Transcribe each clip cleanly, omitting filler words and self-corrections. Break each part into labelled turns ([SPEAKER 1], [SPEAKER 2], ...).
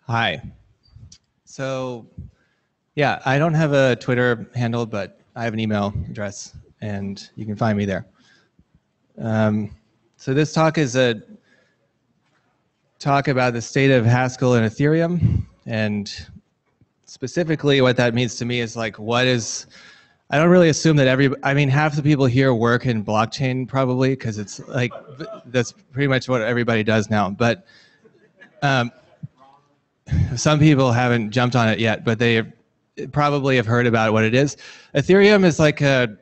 [SPEAKER 1] Hi. So, yeah, I don't have a Twitter handle, but I have an email address, and you can find me there. So this talk is a talk about the state of Haskell and Ethereum, and specifically what that means to me is like, what is, I don't really assume that half the people here work in blockchain probably, because it's like, that's pretty much what everybody does now. But some people haven't jumped on it yet, but they probably have heard about what it is. Ethereum is like a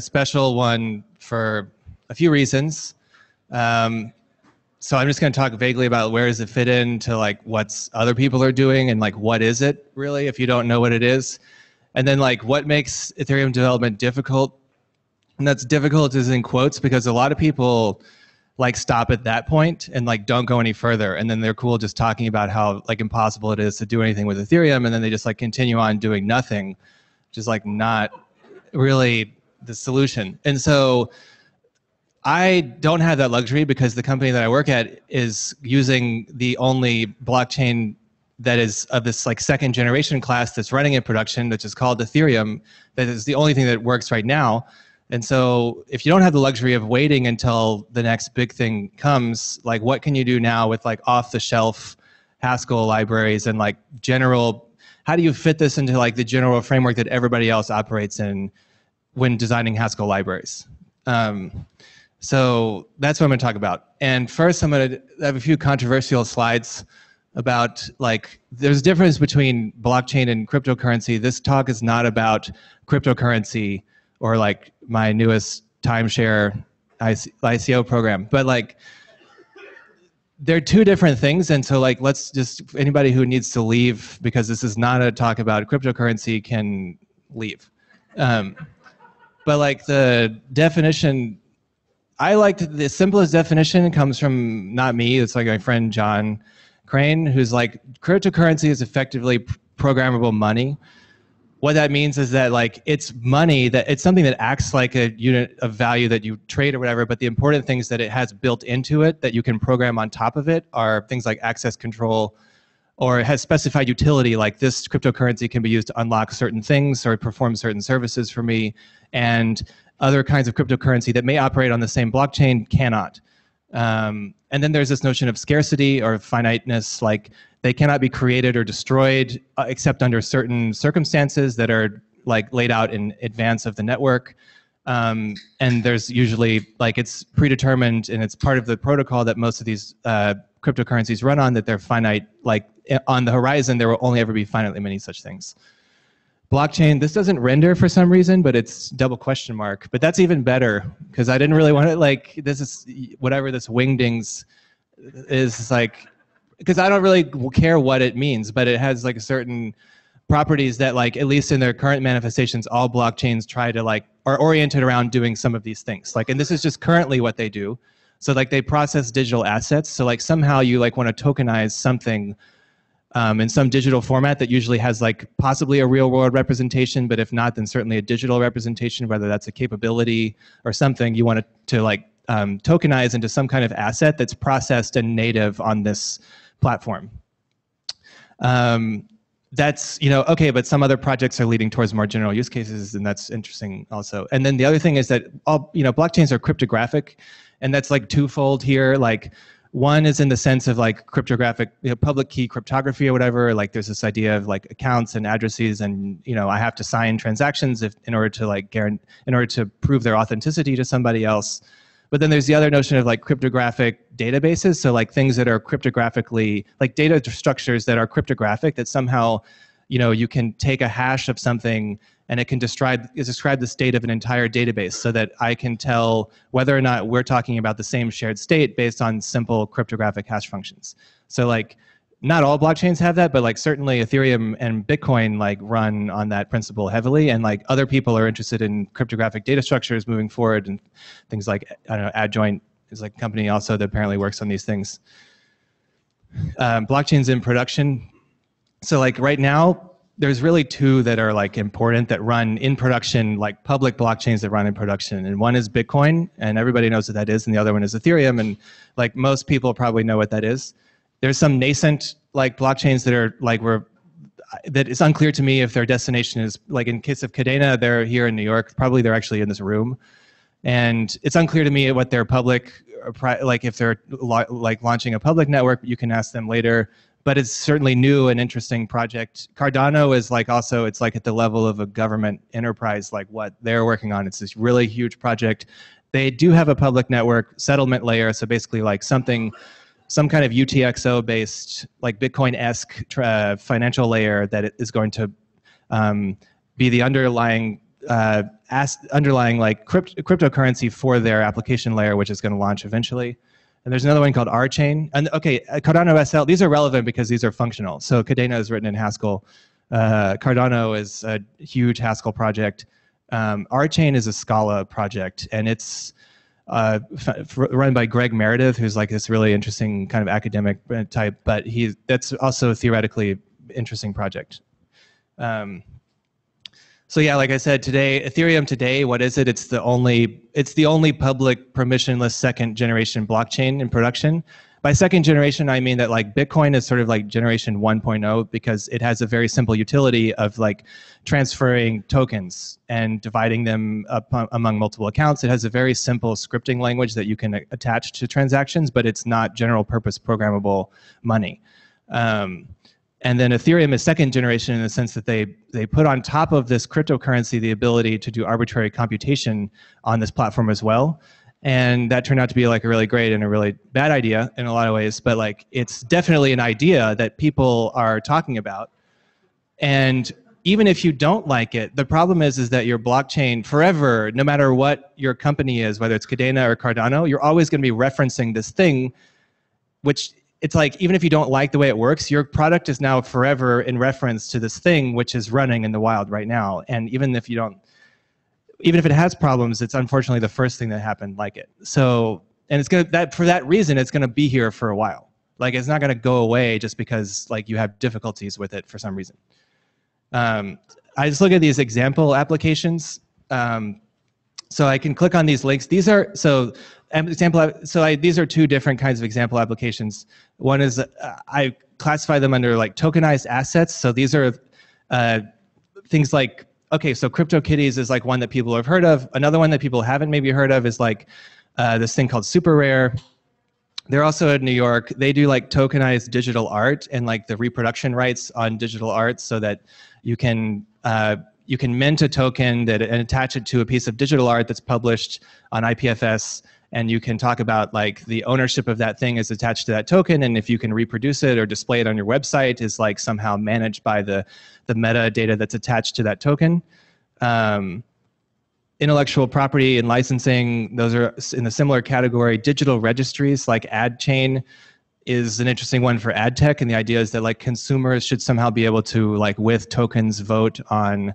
[SPEAKER 1] special one for a few reasons. So I'm just going to talk vaguely about where does it fit into like what's other people are doing and like what is it really if you don't know what it is. And then like what makes Ethereum development difficult. And that's difficult is in quotes because a lot of people like stop at that point and like don't go any further. And then they're cool just talking about how like impossible it is to do anything with Ethereum. And then they just like continue on doing nothing, which is like not really the solution. And so I don't have that luxury because the company that I work at is using the only blockchain that is of this like second generation class that's running in production, which is called Ethereum. That is the only thing that works right now. And so if you don't have the luxury of waiting until the next big thing comes, like what can you do now with like off the shelf Haskell libraries and like general, how do you fit this into like the general framework that everybody else operates in when designing Haskell libraries? So that's what I'm going to talk about. And first, I'm going to have a few controversial slides about like, there's a difference between blockchain and cryptocurrency. This talk is not about cryptocurrency or like my newest timeshare ICO program, but like, they're two different things. And so like, let's just, anybody who needs to leave, because this is not a talk about cryptocurrency, can leave. But like the definition, I like the simplest definition comes from not me, it's like my friend John Crane, who's like, cryptocurrency is effectively programmable money. What that means is that like it's money, that it's something that acts like a unit of value that you trade or whatever, but the important things that it has built into it that you can program on top of it are things like access control, or it has specified utility, like this cryptocurrency can be used to unlock certain things or perform certain services for me, and other kinds of cryptocurrency that may operate on the same blockchain cannot. And then there's this notion of scarcity or finiteness, like they cannot be created or destroyed except under certain circumstances that are like laid out in advance of the network. And there's usually like it's predetermined and it's part of the protocol that most of these cryptocurrencies run on, that they're finite, like on the horizon there will only ever be finitely many such things. Blockchain, this doesn't render for some reason, but it's double question mark. But that's even better because I didn't really want it, like this is whatever this wingdings is like, because I don't really care what it means, but it has like certain properties that like, at least in their current manifestations, all blockchains try to like, are oriented around doing some of these things. Like, and this is just currently what they do. So like they process digital assets. So like somehow you like want to tokenize something in some digital format that usually has like possibly a real world representation, but if not, then certainly a digital representation, whether that's a capability or something you want to like tokenize into some kind of asset that's processed and native on this platform. That's, you know, okay, but some other projects are leading towards more general use cases, and that's interesting also. And then the other thing is that all, you know, blockchains are cryptographic, and that's like twofold here. Like, one is in the sense of like cryptographic, you know, public key cryptography or whatever. Like there's this idea of like accounts and addresses, and you know I have to sign transactions in order to like in order to prove their authenticity to somebody else. But then there's the other notion of like cryptographic databases. So like things that are cryptographically, like data structures that are cryptographic, that somehow, you know, you can take a hash of something and it can describe the state of an entire database, so that I can tell whether or not we're talking about the same shared state based on simple cryptographic hash functions. So like not all blockchains have that, but like certainly Ethereum and Bitcoin like run on that principle heavily, and like other people are interested in cryptographic data structures moving forward, and things like, I don't know, Adjoint is like a company also that apparently works on these things. Blockchains in production. So like right now, there's really two that are like important that run in production, like public blockchains that run in production. And one is Bitcoin, and everybody knows what that is, and the other one is Ethereum, and like most people probably know what that is. There's some nascent like blockchains that are like that it's unclear to me if their destination is, like in case of Cadena, they're here in New York. Probably they're actually in this room. And it's unclear to me what their public, like if they're like launching a public network. You can ask them later. But it's certainly new and interesting project. Cardano is like also, it's like at the level of a government enterprise, like what they're working on. It's this really huge project. They do have a public network settlement layer. So basically like some kind of UTXO based, like Bitcoin-esque financial layer that is going to be the underlying like cryptocurrency for their application layer, which is going to launch eventually. And there's another one called R-Chain. And okay, Cardano SL, these are relevant because these are functional. So Cadena is written in Haskell. Cardano is a huge Haskell project. R-Chain is a Scala project, and it's run by Greg Meredith, who's like this really interesting kind of academic type, but that's also a theoretically interesting project. So yeah, like I said, Ethereum today, what is it? It's the only public permissionless second generation blockchain in production. By second generation, I mean that like Bitcoin is sort of like generation 1.0 because it has a very simple utility of like transferring tokens and dividing them up among multiple accounts. It has a very simple scripting language that you can attach to transactions, but it's not general purpose programmable money. And then Ethereum is second generation in the sense that they put on top of this cryptocurrency the ability to do arbitrary computation on this platform as well. And that turned out to be like a really great and a really bad idea in a lot of ways, but like it's definitely an idea that people are talking about. And even if you don't like it, the problem is that your blockchain forever, no matter what your company is, whether it's Cadena or Cardano, you're always going to be referencing this thing, which it's like, even if you don't like the way it works, your product is now forever in reference to this thing which is running in the wild right now. And even if it has problems, it's unfortunately the first thing that happened like it. So, and it's for that reason, it's gonna be here for a while. Like it's not gonna go away just because like you have difficulties with it for some reason. I just look at these example applications. So I can click on these links. These are, these are two different kinds of example applications. One is, I classify them under like tokenized assets. So these are things like, okay, so CryptoKitties is like one that people have heard of. Another one that people haven't maybe heard of is like this thing called Super Rare. They're also in New York. They do like tokenized digital art and like the reproduction rights on digital art so that you can mint a token and attach it to a piece of digital art that's published on IPFS, and you can talk about like the ownership of that thing is attached to that token, and if you can reproduce it or display it on your website is like somehow managed by the metadata that's attached to that token. Intellectual property and licensing, those are in the similar category. Digital registries like AdChain is an interesting one for ad tech, and the idea is that like consumers should somehow be able to like with tokens vote on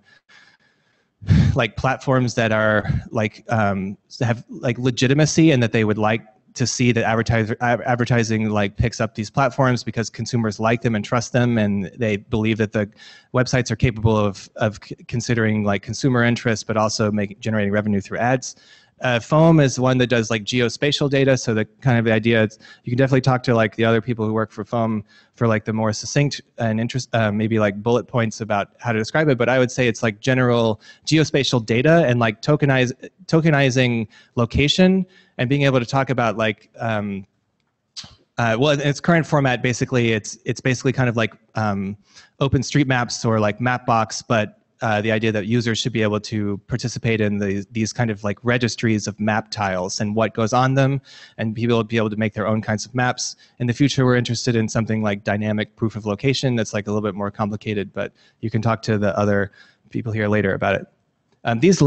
[SPEAKER 1] like platforms that are like have like legitimacy, and that they would like to see that advertising like picks up these platforms because consumers like them and trust them, and they believe that the websites are capable of considering like consumer interests, but also generating revenue through ads. Foam is one that does like geospatial data. So the kind of the idea is you can definitely talk to like the other people who work for Foam for like the more succinct and maybe like bullet points about how to describe it. But I would say it's like general geospatial data and like tokenizing location and being able to talk about like, well, in its current format, basically, it's basically kind of like OpenStreetMaps or like Mapbox, but the idea that users should be able to participate in these kind of like registries of map tiles and what goes on them, and people will be able to make their own kinds of maps. In the future, we're interested in something like dynamic proof of location that's like a little bit more complicated, but you can talk to the other people here later about it. These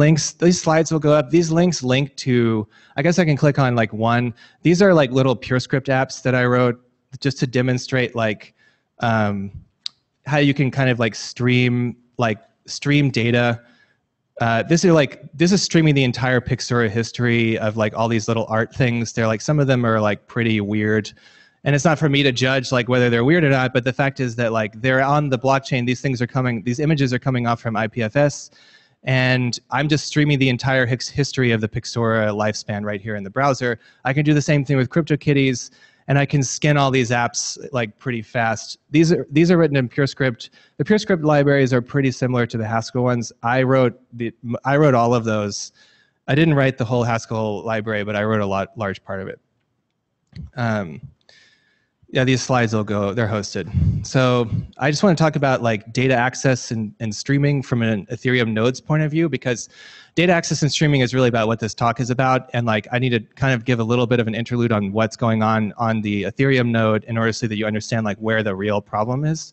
[SPEAKER 1] slides will go up. These links link to, I guess I can click on like one. These are like little PureScript apps that I wrote just to demonstrate like how you can kind of like stream data. This is streaming the entire Pixura history of like all these little art things. They're like, some of them are like pretty weird, and it's not for me to judge like whether they're weird or not, but the fact is that like they're on the blockchain. These images are coming off from IPFS, and I'm just streaming the entire history of the Pixura lifespan right here in the browser. I can do the same thing with CryptoKitties. and I can skin all these apps like pretty fast. These are written in PureScript. The PureScript libraries are pretty similar to the Haskell ones. I wrote all of those. I didn't write the whole Haskell library, but I wrote a large part of it. Yeah, these slides will go, they're hosted. So I just want to talk about like data access and streaming from an Ethereum nodes point of view, because data access and streaming is really about what this talk is about. And like, I need to kind of give a little bit of an interlude on what's going on the Ethereum node in order so that you understand like where the real problem is.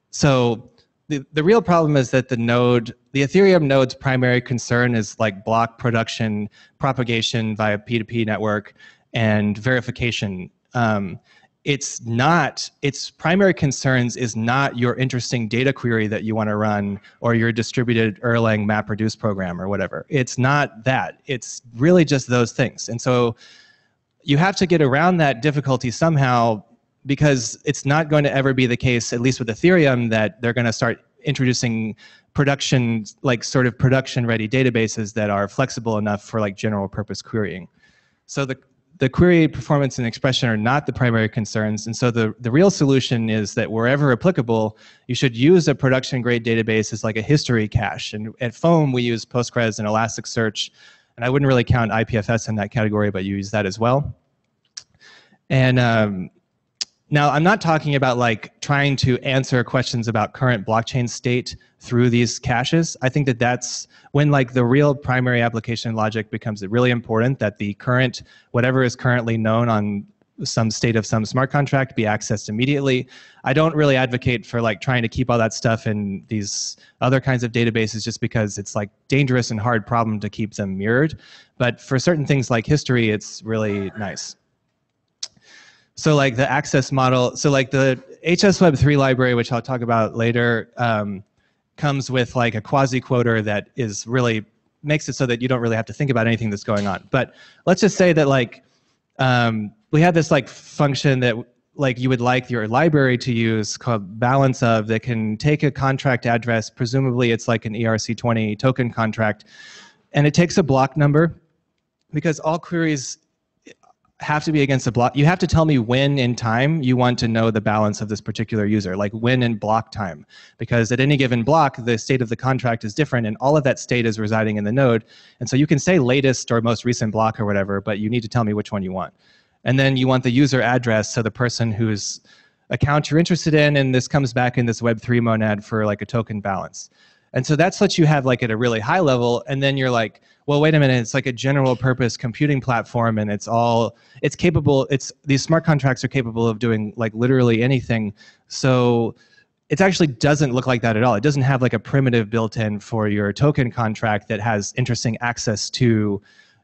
[SPEAKER 1] So the real problem is that the Ethereum node's primary concern is like block production, propagation via P2P network, and verification. Its primary concerns is not your interesting data query that you want to run or your distributed Erlang MapReduce program or whatever. It's not that. It's really just those things. And so you have to get around that difficulty somehow, because it's not going to ever be the case, at least with Ethereum, that they're going to start introducing production, like sort of production-ready databases that are flexible enough for like general purpose querying. So the query performance and expression are not the primary concerns. And so the real solution is that wherever applicable, you should use a production-grade database as like a history cache. And at Foam, we use Postgres and Elasticsearch. And I wouldn't really count IPFS in that category, but you use that as well. And now, I'm not talking about like trying to answer questions about current blockchain state through these caches. I think that that's when like the real primary application logic becomes really important, that the current, whatever is currently known on some state of some smart contract be accessed immediately. I don't really advocate for like trying to keep all that stuff in these other kinds of databases just because it's like dangerous and hard problem to keep them mirrored. But for certain things like history, it's really nice. So like the access model, so like the HSWeb3 library, which I'll talk about later, comes with like a quasi-quoter that is really, makes it so that you don't really have to think about anything that's going on. But let's just say that like, we have this like function that like you would like your library to use called balance of, that can take a contract address, presumably it's like an ERC20 token contract, and it takes a block number, because all queries have to be against a block. You have to tell me when in time you want to know the balance of this particular user, like when in block time, because at any given block, the state of the contract is different, and all of that state is residing in the node. And so you can say latest or most recent block or whatever, but you need to tell me which one you want. And then you want the user address, so the person whose account you're interested in, and this comes back in this Web3 monad for like a token balance. And so that's what you have like at a really high level, and then you're like, well, wait a minute, it's like a general purpose computing platform, and it's capable, these smart contracts are capable of doing like literally anything. So it actually doesn't look like that at all. It doesn't have like a primitive built in for your token contract that has interesting access to,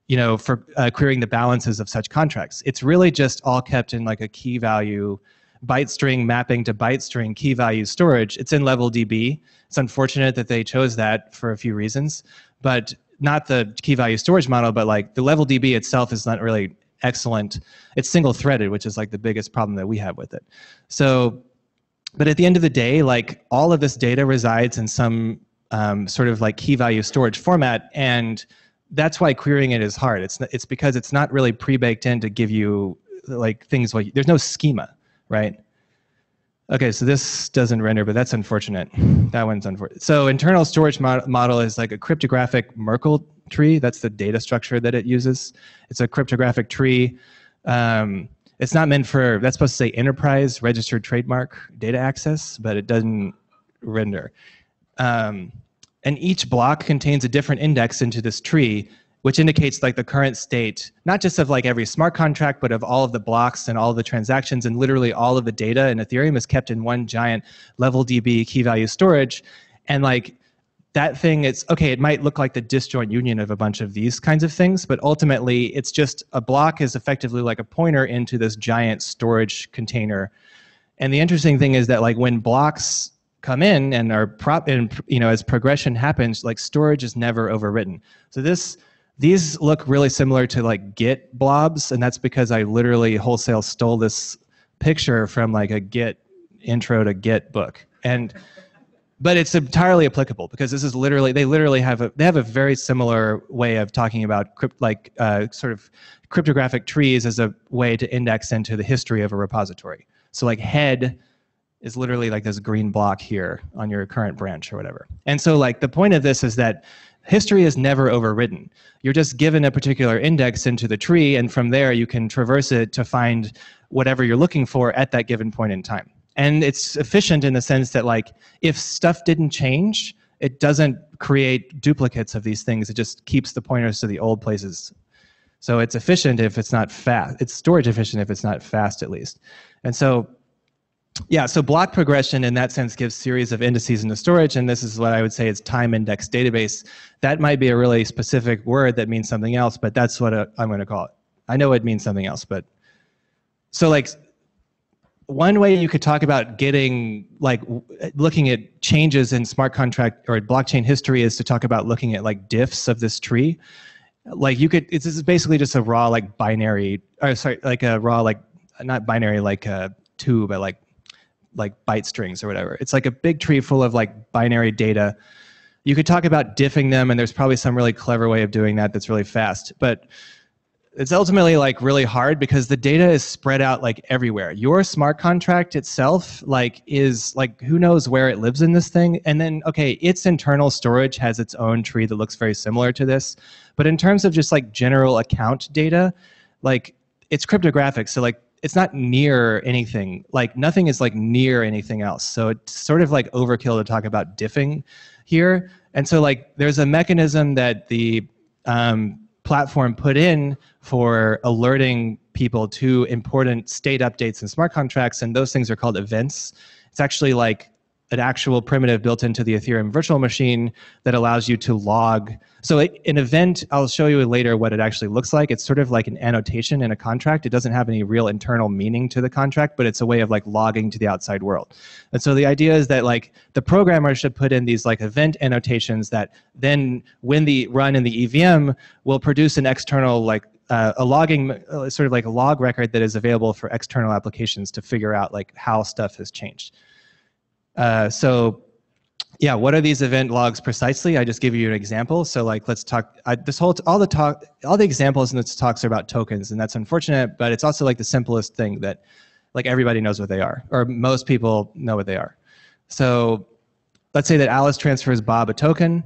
[SPEAKER 1] you know, for querying the balances of such contracts. It's really just all kept in like a key value, byte string mapping to byte string key value storage. It's in level DB. It's unfortunate that they chose that for a few reasons, but not the key value storage model, but like the level DB itself is not really excellent. It's single threaded, which is like the biggest problem that we have with it. So, but at the end of the day, like all of this data resides in some sort of like key value storage format, and that's why querying it is hard. It's because it's not really pre-baked in to give you like things like, there's no schema, right? Okay, so this doesn't render, but that's unfortunate. That one's unfortunate. So internal storage model is like a cryptographic Merkle tree. That's the data structure that it uses. It's a cryptographic tree. It's not meant for, that's supposed to say enterprise registered trademark data access, but it doesn't render. And each block contains a different index into this tree, which indicates like the current state, not just of like every smart contract, but of all of the blocks and all of the transactions, and literally all of the data in Ethereum is kept in one giant level DB key value storage. And like that thing, it's okay, it might look like the disjoint union of a bunch of these kinds of things, but ultimately it's just a block is effectively like a pointer into this giant storage container. And the interesting thing is that like when blocks come in and are as progression happens, like storage is never overwritten. So these look really similar to like Git blobs, and that's because I literally wholesale stole this picture from like a Git intro to Git book. And but it's entirely applicable because this is literally, they literally have a very similar way of talking about sort of cryptographic trees as a way to index into the history of a repository. So like head is literally like this green block here on your current branch or whatever. And so like the point of this is that history is never overridden. You're just given a particular index into the tree, and from there you can traverse it to find whatever you're looking for at that given point in time. And it's efficient in the sense that like if stuff didn't change, it doesn't create duplicates of these things. It just keeps the pointers to the old places. So it's efficient if it's not fast. It's storage efficient if it's not fast, at least. And so, yeah, so block progression in that sense gives series of indices into storage, and this is what I would say is time index database. That might be a really specific word that means something else, but that's what I'm going to call it. I know it means something else, but so like one way you could talk about getting, like, looking at changes in smart contract or blockchain history is to talk about looking at like diffs of this tree. Like you could, this is basically just a raw like binary, or sorry, like a raw like, not binary like a 2, but like byte strings or whatever. It's like a big tree full of like binary data. You could talk about diffing them, and there's probably some really clever way of doing that that's really fast. But it's ultimately like really hard because the data is spread out like everywhere. Your smart contract itself like is like, who knows where it lives in this thing. And then, okay, its internal storage has its own tree that looks very similar to this. But in terms of just like general account data, like it's cryptographic. So like it's not near anything. Like nothing is like near anything else. So it's sort of like overkill to talk about diffing here. And so like there's a mechanism that the platform put in for alerting people to important state updates in smart contracts, and those things are called events. It's actually like an actual primitive built into the Ethereum virtual machine that allows you to log. So an event, I'll show you later what it actually looks like. It's sort of like an annotation in a contract. It doesn't have any real internal meaning to the contract, but it's a way of like logging to the outside world. And so the idea is that like the programmer should put in these like event annotations that then when the run in the EVM will produce an external like a logging, sort of like a log record that is available for external applications to figure out like how stuff has changed. So yeah, what are these event logs precisely? I just give you an example. So like, let's talk, all the examples in this talks are about tokens, and that's unfortunate, but it's also like the simplest thing that like everybody knows what they are, or most people know what they are. So let's say that Alice transfers Bob a token.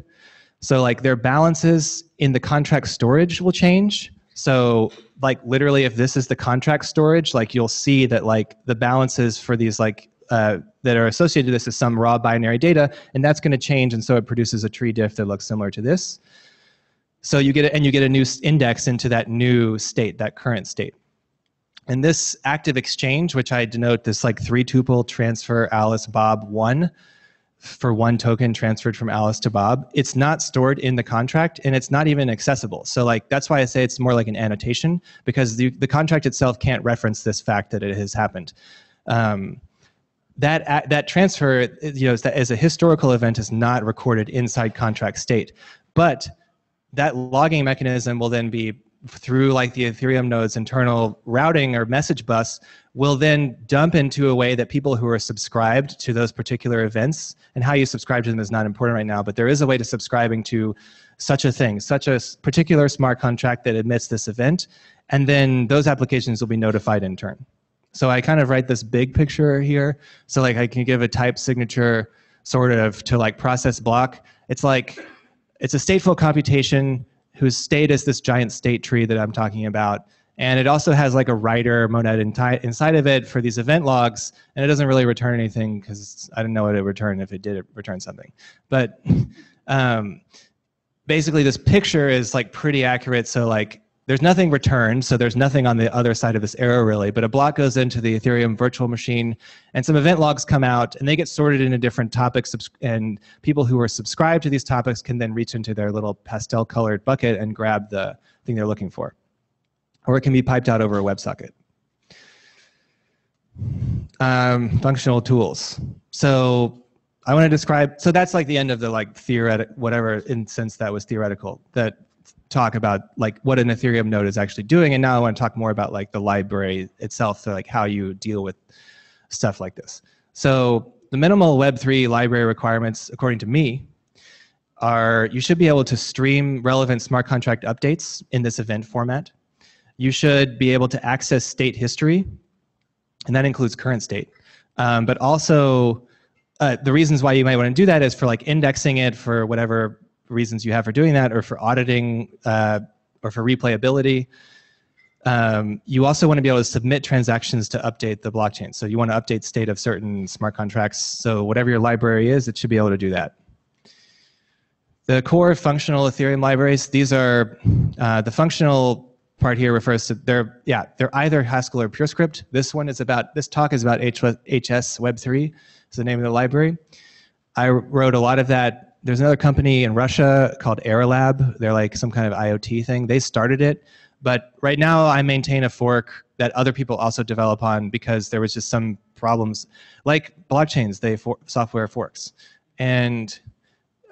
[SPEAKER 1] So like their balances in the contract storage will change. So like literally if this is the contract storage, like you'll see that like the balances for these like that are associated to this is some raw binary data, and that's going to change, and so it produces a tree diff that looks similar to this. So you get a new index into that new state, that current state. And this active exchange, which I denote this like 3-tuple transfer Alice Bob 1 for 1 token transferred from Alice to Bob, it's not stored in the contract, and it's not even accessible. So like that's why I say it's more like an annotation, because the contract itself can't reference this fact that it has happened. That transfer, you know, as a historical event is not recorded inside contract state, but that logging mechanism will then be through like the Ethereum node's internal routing or message bus will then dump into a way that people who are subscribed to those particular events, and how you subscribe to them is not important right now, but there is a way to subscribing to such a thing, such a particular smart contract that emits this event, and then those applications will be notified in turn. So I kind of write this big picture here. So like I can give a type signature sort of to like process block. It's like, it's a stateful computation whose state is this giant state tree that I'm talking about. And it also has like a writer monad inside of it for these event logs. And it doesn't really return anything because I didn't know what it would return if it did return something. But basically this picture is like pretty accurate. So like, there's nothing returned, so there's nothing on the other side of this arrow really, but a block goes into the Ethereum virtual machine, and some event logs come out, and they get sorted into different topics, and people who are subscribed to these topics can then reach into their little pastel-colored bucket and grab the thing they're looking for. Or it can be piped out over a WebSocket. Functional tools. So I want to describe, so that's like the end of the like theoretic, whatever, in sense that was theoretical, that talk about like what an Ethereum node is actually doing, and now I want to talk more about like the library itself, so like how you deal with stuff like this. So the minimal Web3 library requirements, according to me, are you should be able to stream relevant smart contract updates in this event format. You should be able to access state history, and that includes current state. But also, the reasons why you might want to do that is for like indexing it for whatever reasons you have for doing that, or for auditing, or for replayability. You also want to be able to submit transactions to update the blockchain. So you want to update state of certain smart contracts. So whatever your library is, it should be able to do that. The core functional Ethereum libraries, these are, the functional part here refers to, they're either Haskell or Purescript. This talk is about HS Web3, is the name of the library. I wrote a lot of that. There's another company in Russia called Airlab. They're like some kind of IoT thing. They started it. But right now I maintain a fork that other people also develop on because there was just some problems. Like blockchains, software forks. And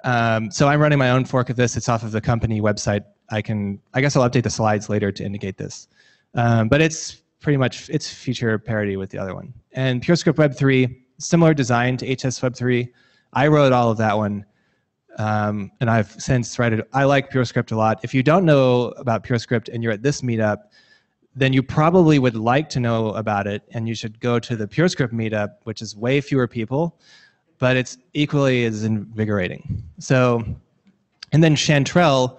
[SPEAKER 1] so I'm running my own fork of this. It's off of the company website. I guess I'll update the slides later to indicate this. But it's pretty much, it's feature parity with the other one. And PureScript Web 3, similar design to HS Web 3. I wrote all of that one. And I've since it. I like PureScript a lot. If you don't know about PureScript and you're at this meetup, then you probably would like to know about it, and you should go to the PureScript meetup, which is way fewer people, but it's equally as invigorating. So, and then Chanterelle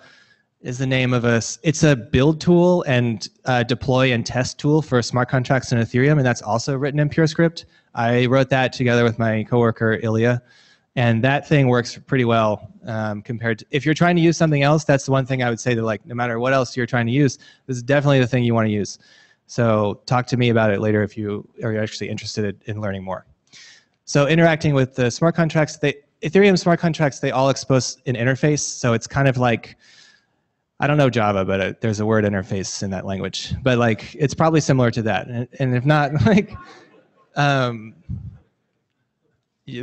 [SPEAKER 1] is the name of it's a build tool and deploy and test tool for smart contracts in Ethereum, and that's also written in PureScript. I wrote that together with my coworker, Ilya. And that thing works pretty well compared to, if you're trying to use something else, that's the one thing I would say that like, no matter what else you're trying to use, this is definitely the thing you want to use. So talk to me about it later if you are actually interested in learning more. So interacting with the smart contracts, Ethereum smart contracts, they all expose an interface. So it's kind of like, I don't know Java, but there's a word interface in that language. But like, it's probably similar to that. And if not, like,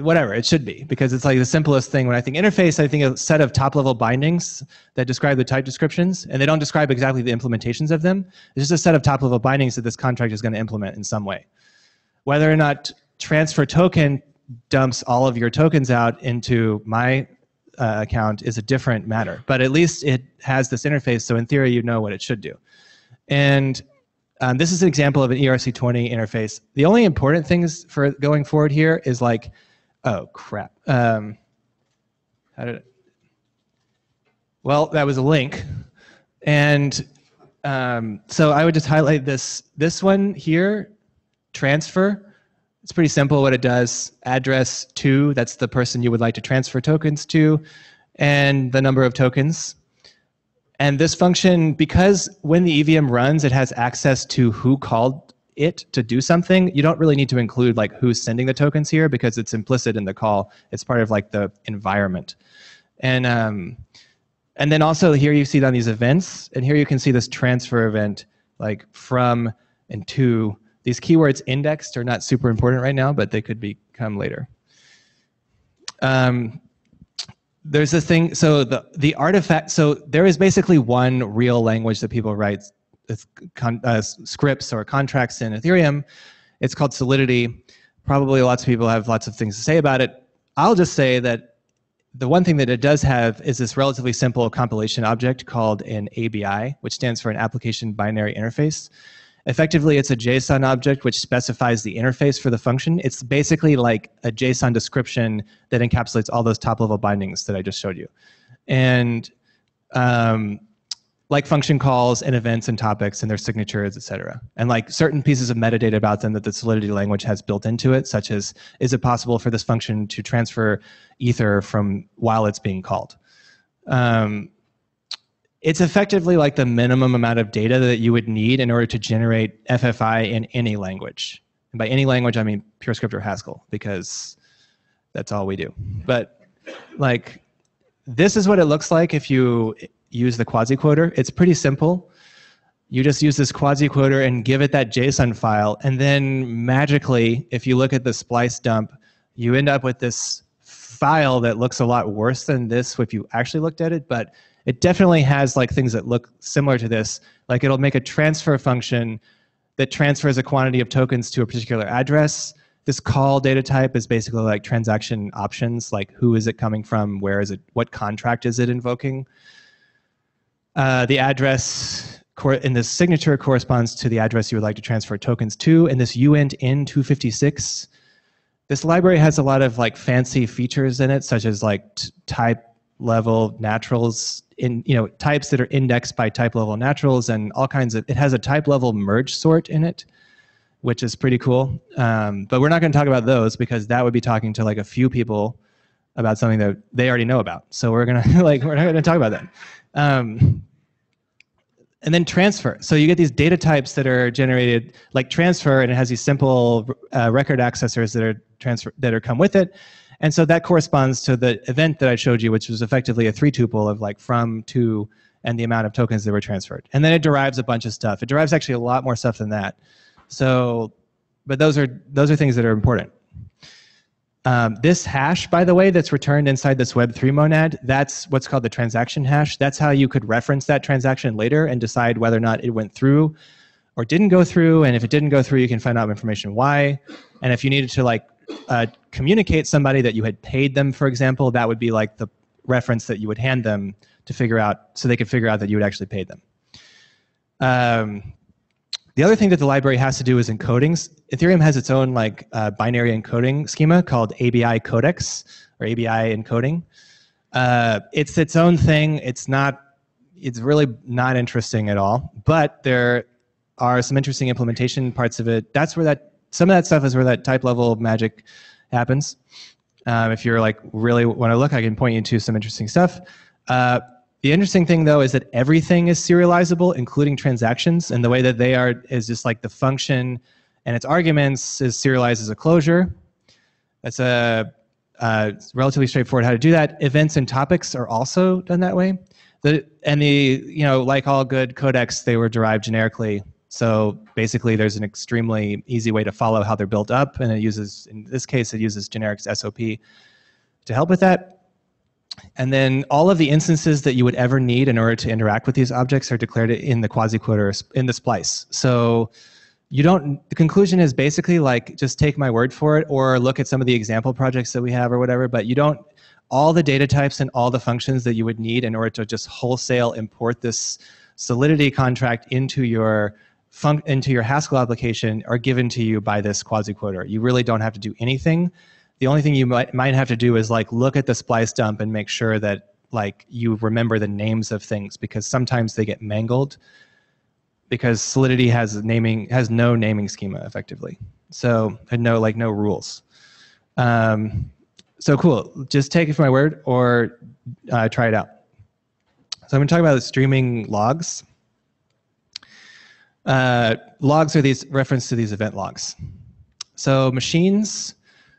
[SPEAKER 1] whatever, it should be, because it's like the simplest thing. When I think interface, I think a set of top-level bindings that describe the type descriptions, and they don't describe exactly the implementations of them. It's just a set of top-level bindings that this contract is going to implement in some way. Whether or not transfer token dumps all of your tokens out into my account is a different matter, but at least it has this interface, so in theory you know what it should do. And this is an example of an ERC20 interface. The only important things for going forward here is like, oh crap. Well, that was a link. And so I would just highlight this one here, transfer. It's pretty simple what it does. Address to, that's the person you would like to transfer tokens to, and the number of tokens. And this function, because when the EVM runs, it has access to who called it to do something, you don't really need to include like who's sending the tokens here because it's implicit in the call. It's part of like the environment. And then also here you see it on these events, and here you can see this transfer event like from and to. These keywords indexed are not super important right now, but they could become later. There's a thing, so the artifact, so there is basically one real language that people write scripts or contracts in Ethereum. It's called Solidity. Probably lots of people have lots of things to say about it. I'll just say that the one thing that it does have is this relatively simple compilation object called an ABI, which stands for an application binary interface. Effectively, it's a JSON object which specifies the interface for the function. It's basically like a JSON description that encapsulates all those top-level bindings that I just showed you. And like function calls and events and topics and their signatures, et cetera. And like certain pieces of metadata about them that the Solidity language has built into it, such as, is it possible for this function to transfer ether from while it's being called? It's effectively like the minimum amount of data that you would need in order to generate FFI in any language. And by any language, I mean PureScript or Haskell, because that's all we do. But like, this is what it looks like if you use the quasi-quoter. It's pretty simple. You just use this quasi-quoter and give it that JSON file, and then magically, if you look at the splice dump, you end up with this file that looks a lot worse than this if you actually looked at it, but it definitely has like things that look similar to this. Like it'll make a transfer function that transfers a quantity of tokens to a particular address, This call data type is basically like transaction options, like who is it coming from, where is it, what contract is it invoking. The address in this signature corresponds to the address you would like to transfer tokens to, and this uint in 256. This library has a lot of like fancy features in it, such as like type level naturals, in types that are indexed by type level naturals, and all kinds of. It has a type level merge sort in it, which is pretty cool. But we're not going to talk about those because that would be talking to like a few people about something that they already know about. So we're gonna we're not going to talk about that. And then transfer. So you get these data types that are generated like transfer, and it has these simple record accessors that are come with it. And so that corresponds to the event that I showed you, which was effectively a 3-tuple of like from, to, and the amount of tokens that were transferred. And then it derives a bunch of stuff. It derives actually a lot more stuff than that. So, but those are things that are important. This hash, by the way, that's returned inside this Web3 monad, that's what's called the transaction hash. That's how you could reference that transaction later and decide whether or not it went through or didn't go through. And if it didn't go through, you can find out information why. And if you needed to like communicate somebody that you had paid them, for example, that would be like the reference that you would hand them to figure out, so they could figure out that you had actually paid them. The other thing that the library has to do is encodings. Ethereum has its own like binary encoding schema called ABI codex or ABI encoding. It's its own thing. It's really not interesting at all, but there are some interesting implementation parts of it. That's where some of that stuff is where that type level magic happens. If you're like really want to look, I can point you to some interesting stuff. The interesting thing, though, is that everything is serializable, including transactions, and the way that they are is just like the function and its arguments is serialized as a closure. That's it's relatively straightforward how to do that. Events and topics are also done that way. Like all good codecs, they were derived generically. So basically, there's an extremely easy way to follow how they're built up, and in this case, it uses generic SOP to help with that. And then all of the instances that you would ever need in order to interact with these objects are declared in the quasi-quote or in the splice. So the conclusion is basically like, just take my word for it or look at some of the example projects that we have or whatever, but all the data types and all the functions that you would need in order to just wholesale import this Solidity contract into your Haskell application are given to you by this quasi-quoter. You really don't have to do anything. The only thing you might have to do is like look at the splice dump and make sure that like you remember the names of things, because sometimes they get mangled because Solidity has no naming schema effectively. So no rules. So cool. Just take it for my word or try it out. So I'm going to talk about the streaming logs. Logs are these reference to these event logs. So machines.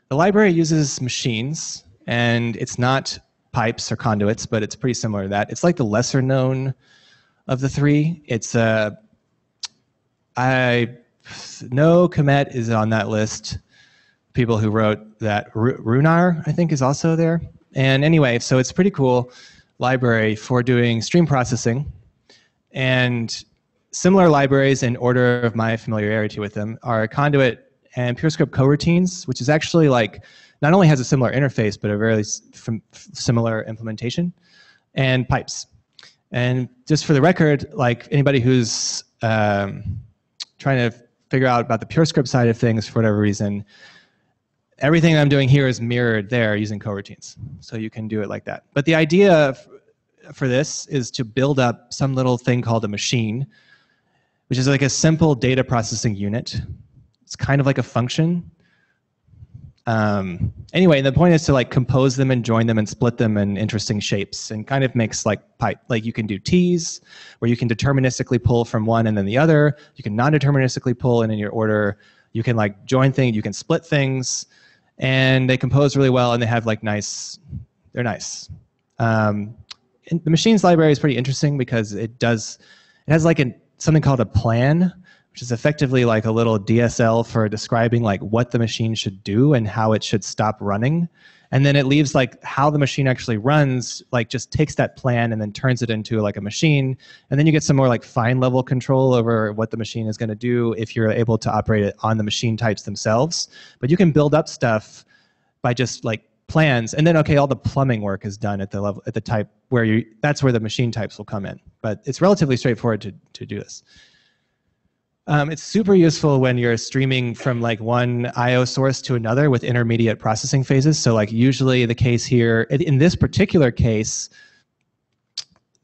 [SPEAKER 1] The library uses machines, and it's not pipes or conduits, but it's pretty similar to that. It's like the lesser known of the three. It's no Komet is on that list. People who wrote that. Runar, I think, is also there. And anyway, so it's a pretty cool library for doing stream processing. And similar libraries in order of my familiarity with them are Conduit and PureScript coroutines, which is actually like, not only has a similar interface, but a very similar implementation, and pipes. And just for the record, like anybody who's trying to figure out about the PureScript side of things for whatever reason, everything I'm doing here is mirrored there using coroutines. So you can do it like that. But the idea for this is to build up some little thing called a machine, which is like a simple data processing unit. It's kind of like a function. Anyway, the point is to like compose them and join them and split them in interesting shapes, and kind of makes like pipe. Like you can do T's, where you can deterministically pull from one and then the other. You can non-deterministically pull, and in your order, you can like join things, you can split things, and they compose really well, and they have like they're nice. And the machines library is pretty interesting because it has like something called a plan, which is effectively like a little DSL for describing like what the machine should do and how it should stop running. And then it leaves like how the machine actually runs, like just takes that plan and then turns it into like a machine. And then you get some more like fine level control over what the machine is going to do if you're able to operate it on the machine types themselves. But you can build up stuff by just like plans. And then, okay, all the plumbing work is done at the level, at the type where you, that's where the machine types will come in. But it's relatively straightforward to do this. It's super useful when you're streaming from like one I/O source to another with intermediate processing phases. So like usually the case here, in this particular case,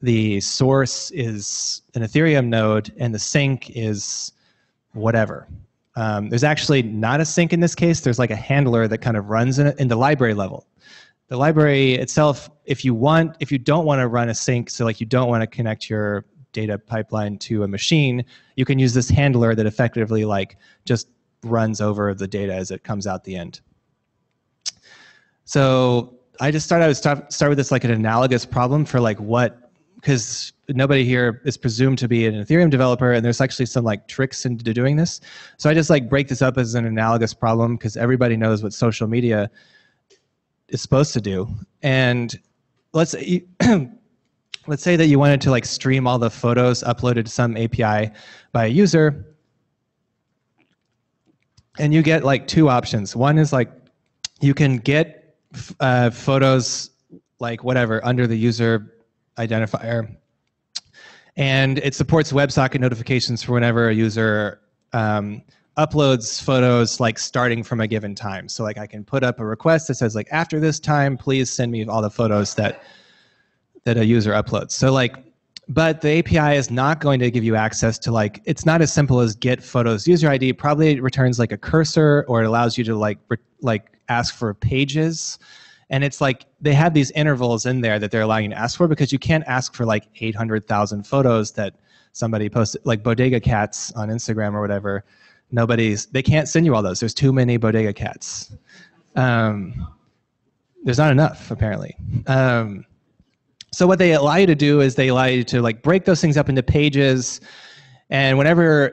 [SPEAKER 1] the source is an Ethereum node and the sink is whatever. There's actually not a sink in this case. There's like a handler that kind of runs in the library level. The library itself, if you don't want to run a sink, so like you don't want to connect your data pipeline to a machine, you can use this handler that effectively like just runs over the data as it comes out the end. So I just thought I would start with this like an analogous problem for like what, because nobody here is presumed to be an Ethereum developer, and there's actually some like tricks into doing this. So I just like break this up as an analogous problem because everybody knows what social media is supposed to do. And let's say that you wanted to like stream all the photos uploaded to some API by a user, and you get like two options. One is like you can get photos like whatever under the user identifier, and it supports WebSocket notifications for whenever a user uploads photos like starting from a given time. So like I can put up a request that says like after this time, please send me all the photos that a user uploads. So like, but the API is not going to give you access to like, it's not as simple as get photos user ID. Probably it returns like a cursor, or it allows you to like ask for pages. And it's like, they have these intervals in there that they're allowing you to ask for, because you can't ask for like 800,000 photos that somebody posted, like bodega cats on Instagram or whatever. They can't send you all those. There's too many bodega cats. There's not enough, apparently. So what they allow you to do is they allow you to like break those things up into pages. And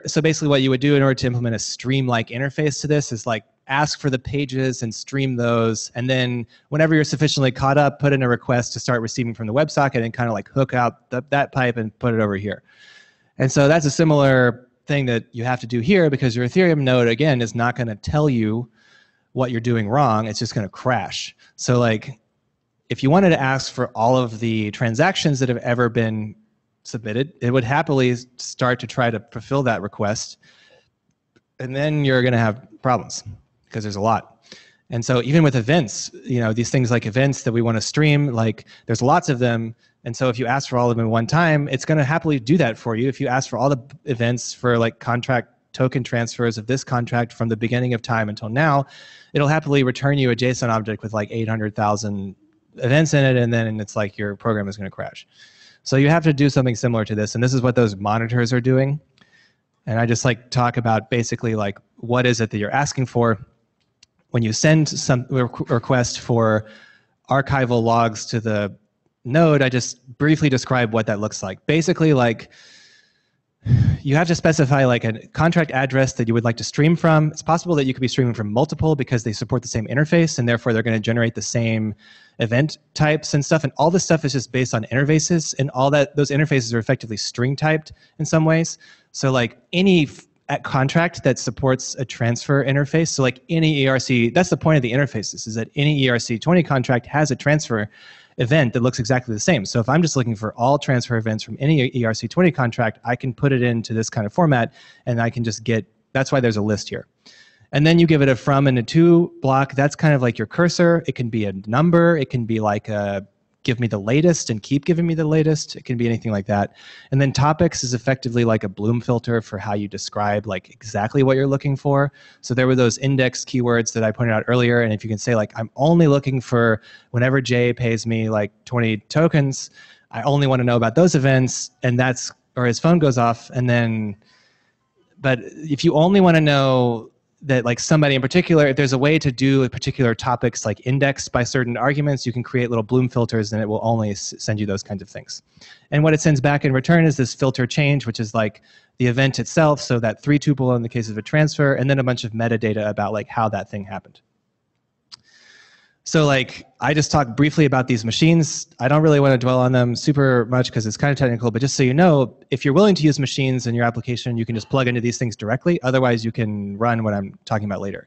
[SPEAKER 1] so basically what you would do in order to implement a stream-like interface to this is like ask for the pages and stream those. And then whenever you're sufficiently caught up, put in a request to start receiving from the WebSocket and kind of like hook out that pipe and put it over here. And so that's a similar thing that you have to do here, because your Ethereum node, again, is not going to tell you what you're doing wrong. It's just going to crash. So like, if you wanted to ask for all of the transactions that have ever been submitted, it would happily start to try to fulfill that request. And then you're going to have problems because there's a lot. And so even with events, you know, these things like events that we want to stream, like there's lots of them. And so if you ask for all of them at one time, it's going to happily do that for you. If you ask for all the events for like contract token transfers of this contract from the beginning of time until now, it'll happily return you a JSON object with like 800,000 events in it, and then it's like your program is going to crash. So you have to do something similar to this, and this is what those monitors are doing. And I just like talk about basically like what is it that you're asking for. When you send some request for archival logs to the node, I just briefly describe what that looks like. Basically, like you have to specify like a contract address that you would like to stream from. It's possible that you could be streaming from multiple because they support the same interface, and therefore they're going to generate the same event types and stuff. And all this stuff is just based on interfaces, and all that those interfaces are effectively string typed in some ways. So like any contract that supports a transfer interface, so like any ERC, that's the point of the interfaces, is that any ERC20 contract has a transfer event that looks exactly the same. So if I'm just looking for all transfer events from any ERC20 contract, I can put it into this kind of format, and I can just get, that's why there's a list here. And then you give it a from and a to block. That's kind of like your cursor. It can be a number. It can be like a give me the latest and keep giving me the latest. It can be anything like that. And then topics is effectively like a Bloom filter for how you describe like exactly what you're looking for. So there were those index keywords that I pointed out earlier. And if you can say like, I'm only looking for whenever Jay pays me like 20 tokens, I only want to know about those events, and that's, or his phone goes off. And then, but if you only want to know that like somebody in particular, if there's a way to do a particular topics like indexed by certain arguments, you can create little Bloom filters and it will only send you those kinds of things. And what it sends back in return is this filter change, which is like the event itself, so that 3 tuple in the case of a transfer, and then a bunch of metadata about like how that thing happened. So like, I just talked briefly about these machines. I don't really want to dwell on them super much because it's kind of technical, but just so you know, if you're willing to use machines in your application, you can just plug into these things directly. Otherwise, you can run what I'm talking about later.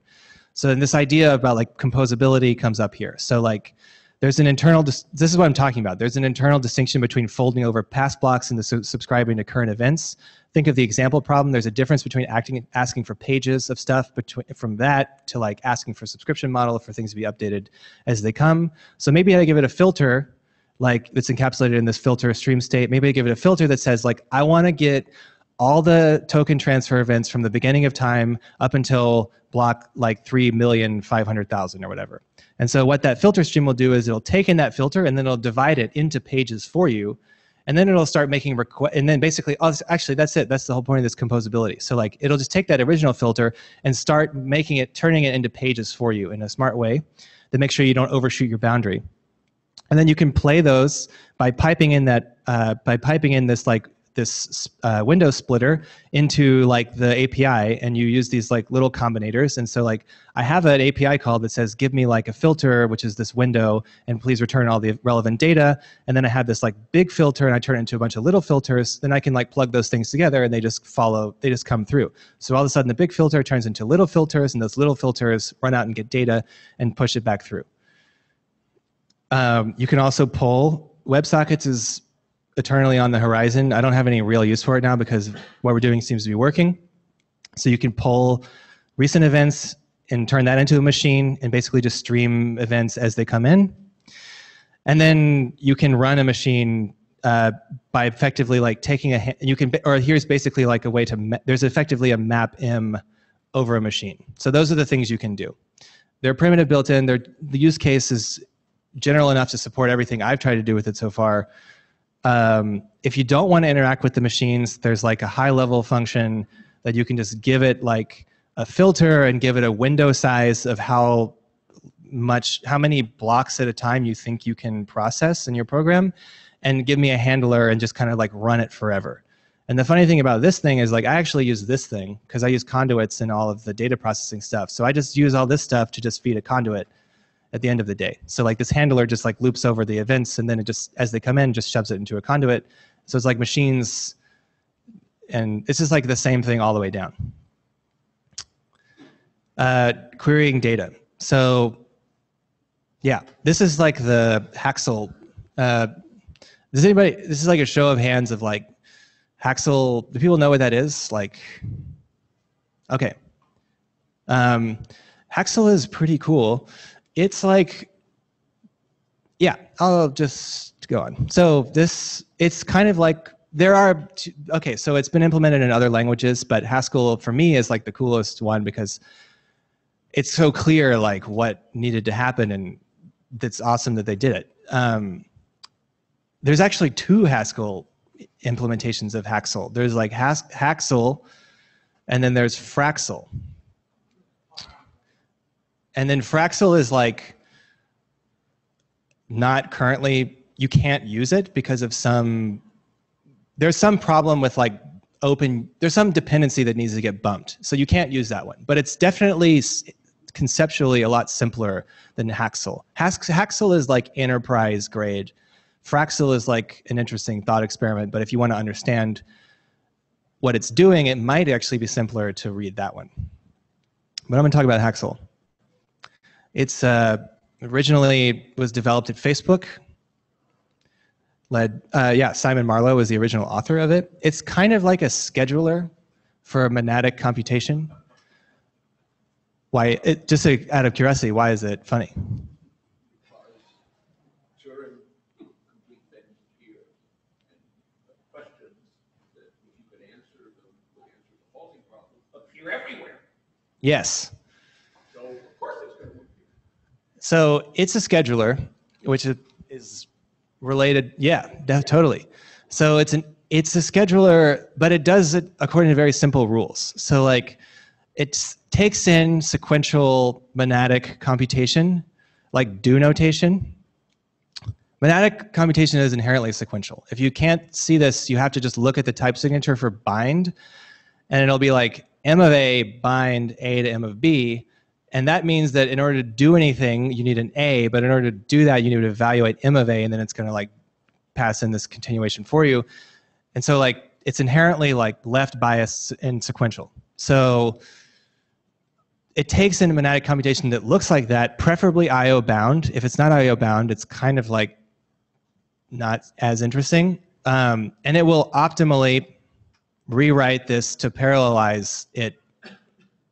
[SPEAKER 1] So then this idea about like composability comes up here. So like, there's an internal, this is what I'm talking about. There's an internal distinction between folding over past blocks and subscribing to current events. Think of the example problem. There's a difference between asking for pages of stuff from that to like asking for subscription model for things to be updated as they come. So maybe I give it a filter like that's encapsulated in this filter stream state. Maybe I give it a filter that says like, I want to get all the token transfer events from the beginning of time up until block like 3,500,000 or whatever. And so what that filter stream will do is it'll take in that filter and then it'll divide it into pages for you. And then it'll start making requests. And then basically, oh, actually, that's it. That's the whole point of this composability. So like, it'll just take that original filter and start making it, turning it into pages for you in a smart way to make sure you don't overshoot your boundary. And then you can play those by piping in that, this like, this window splitter into like the API, and you use these like little combinators. And so like I have an API call that says, give me like a filter, which is this window, and please return all the relevant data. And then I have this like big filter and I turn it into a bunch of little filters. Then I can like plug those things together and they just follow, they just come through. So all of a sudden the big filter turns into little filters, and those little filters run out and get data and push it back through. You can also pull WebSockets is eternally on the horizon. I don't have any real use for it now because what we're doing seems to be working. So you can pull recent events and turn that into a machine and basically just stream events as they come in. And then you can run a machine by effectively like taking a, you can, or here's basically like a way to, there's effectively a map-im over a machine. So those are the things you can do. They're primitive built in. The use case is general enough to support everything I've tried to do with it so far. If you don't want to interact with the machines, there's like a high-level function that you can just give it like a filter and give it a window size of how many blocks at a time you think you can process in your program, and give me a handler and just kind of like run it forever. And the funny thing about this thing is like I actually use this thing because I use conduits in all of the data processing stuff. So I just use all this stuff to just feed a conduit at the end of the day. So like this handler just like loops over the events, and then it just, as they come in, just shoves it into a conduit. So it's like machines, and it's just like the same thing all the way down. Querying data. So yeah, this is like the Haxl. Does anybody, this is like a show of hands of like Haxl, do people know what that is? Like, okay. Haxl is pretty cool. It's like, yeah, I'll just go on. So this, it's kind of like, there are, okay, so it's been implemented in other languages, but Haskell for me is like the coolest one because it's so clear like what needed to happen, and it's awesome that they did it. There's actually 2 Haskell implementations of Haxl. There's like Haxl, and then there's Fraxl. And then Fraxl is like not currently, you can't use it because of there's some problem with like there's some dependency that needs to get bumped. So you can't use that one. But it's definitely conceptually a lot simpler than Haxl. Haxl is like enterprise grade. Fraxl is like an interesting thought experiment, but if you want to understand what it's doing, it might actually be simpler to read that one. But I'm going to talk about Haxl. It's originally was developed at Facebook. Simon Marlowe was the original author of it. It's kind of like a scheduler for monadic computation. Why? Just out of curiosity, why is it funny?
[SPEAKER 2] Turing complete things here, and questions that if you could answer them would answer the faulty problem appear everywhere.
[SPEAKER 1] Yes.
[SPEAKER 2] So of course it's going to appear.
[SPEAKER 1] So it's a scheduler, which is related. Yeah, totally. So it's a scheduler, but it does it according to very simple rules. So like, it takes in sequential monadic computation, like do notation. Monadic computation is inherently sequential. If you can't see this, you have to just look at the type signature for bind, and it'll be like M of A bind A to M of B. And that means that in order to do anything, you need an A, but in order to do that, you need to evaluate M of A, and then it's going to like pass in this continuation for you. And so like it's inherently like left biased and sequential. So it takes in a monadic computation that looks like that, preferably IO bound. If it's not IO bound, it's kind of like not as interesting. And it will optimally rewrite this to parallelize it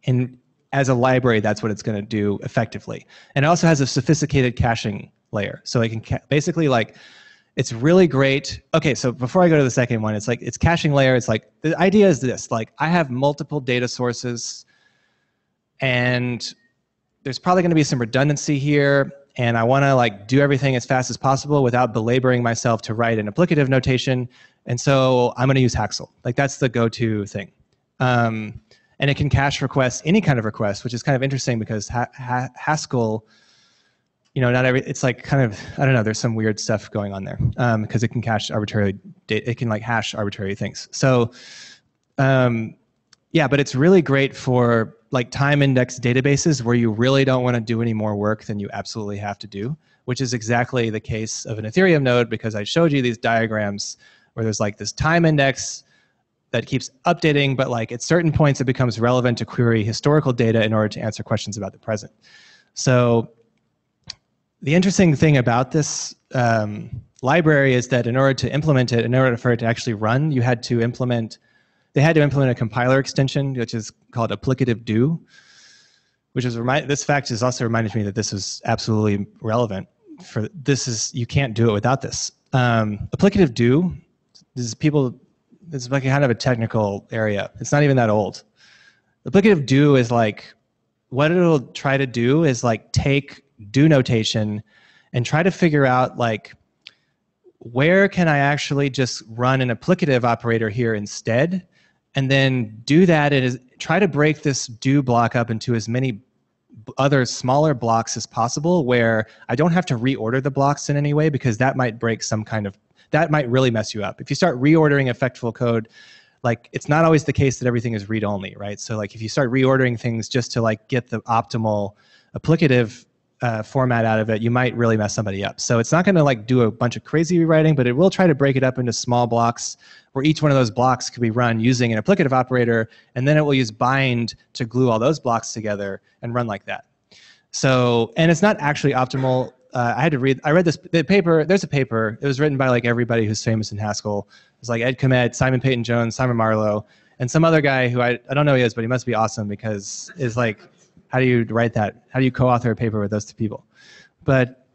[SPEAKER 1] in as a library. That's what it's going to do effectively. And it also has a sophisticated caching layer. So it can basically like, it's really great. Okay, so before I go to the second one, it's like it's caching layer. It's like the idea is this: like I have multiple data sources, and there's probably going to be some redundancy here, and I want to like do everything as fast as possible without belaboring myself to write an applicative notation. And so I'm going to use Haxl. Like that's the go-to thing. And it can cache requests, any kind of request, which is kind of interesting because Haskell, you know, not every, it's like kind of, I don't know, there's some weird stuff going on there because it can cache arbitrary data, it can like hash arbitrary things. So yeah, but it's really great for like time index databases where you really don't want to do any more work than you absolutely have to do, which is exactly the case of an Ethereum node, because I showed you these diagrams where there's like this time index that keeps updating, but like at certain points it becomes relevant to query historical data in order to answer questions about the present. So the interesting thing about this library is that in order to implement it, in order for it to actually run, you had to implement, they had to implement a compiler extension, which is called applicative do, which is, this fact has also reminded me that this is absolutely relevant for, this is, you can't do it without this. Applicative do, this is like kind of a technical area. It's not even that old. Applicative do is like, what it'll try to do is like take do notation and try to figure out like, where can I actually just run an applicative operator here instead? And then do that and try to break this do block up into as many other smaller blocks as possible where I don't have to reorder the blocks in any way, because that might break some kind of, that might really mess you up. If you start reordering effectful code, like it's not always the case that everything is read-only, right? So like if you start reordering things just to like get the optimal applicative format out of it, you might really mess somebody up. So it's not going to like do a bunch of crazy rewriting, but it will try to break it up into small blocks where each one of those blocks could be run using an applicative operator, and then it will use bind to glue all those blocks together and run like that. So, and it's not actually optimal. I read this the paper, there's a paper, it was written by like everybody who's famous in Haskell. It's like Ed Komet, Simon Peyton-Jones, Simon Marlowe, and some other guy who I don't know who he is, but he must be awesome because it's like, how do you write that? How do you co-author a paper with those two people? But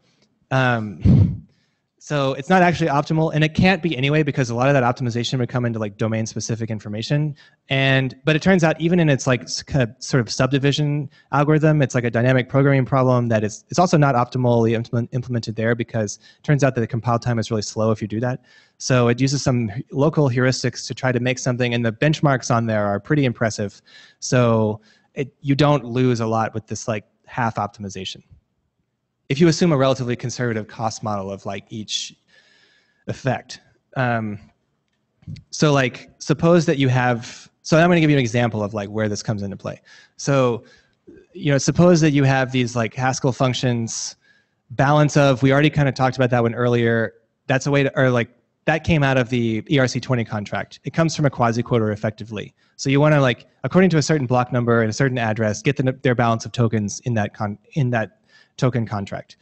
[SPEAKER 1] so it's not actually optimal, and it can't be anyway because a lot of that optimization would come into like domain-specific information. But it turns out even in its like kind of sort of subdivision algorithm, it's like a dynamic programming problem that it's also not optimally implemented there, because it turns out that the compile time is really slow if you do that. So it uses some local heuristics to try to make something, and the benchmarks on there are pretty impressive. So you don't lose a lot with this like half optimization, if you assume a relatively conservative cost model of like each effect. So like suppose that you have, so I'm going to give you an example of like where this comes into play. So, you know, suppose that you have these like Haskell functions, balance of, we already kind of talked about that one earlier. That's a way to, or like that came out of the ERC20 contract. It comes from a quasi-quoter effectively. So you want to like, according to a certain block number and a certain address, get their balance of tokens in that token contract.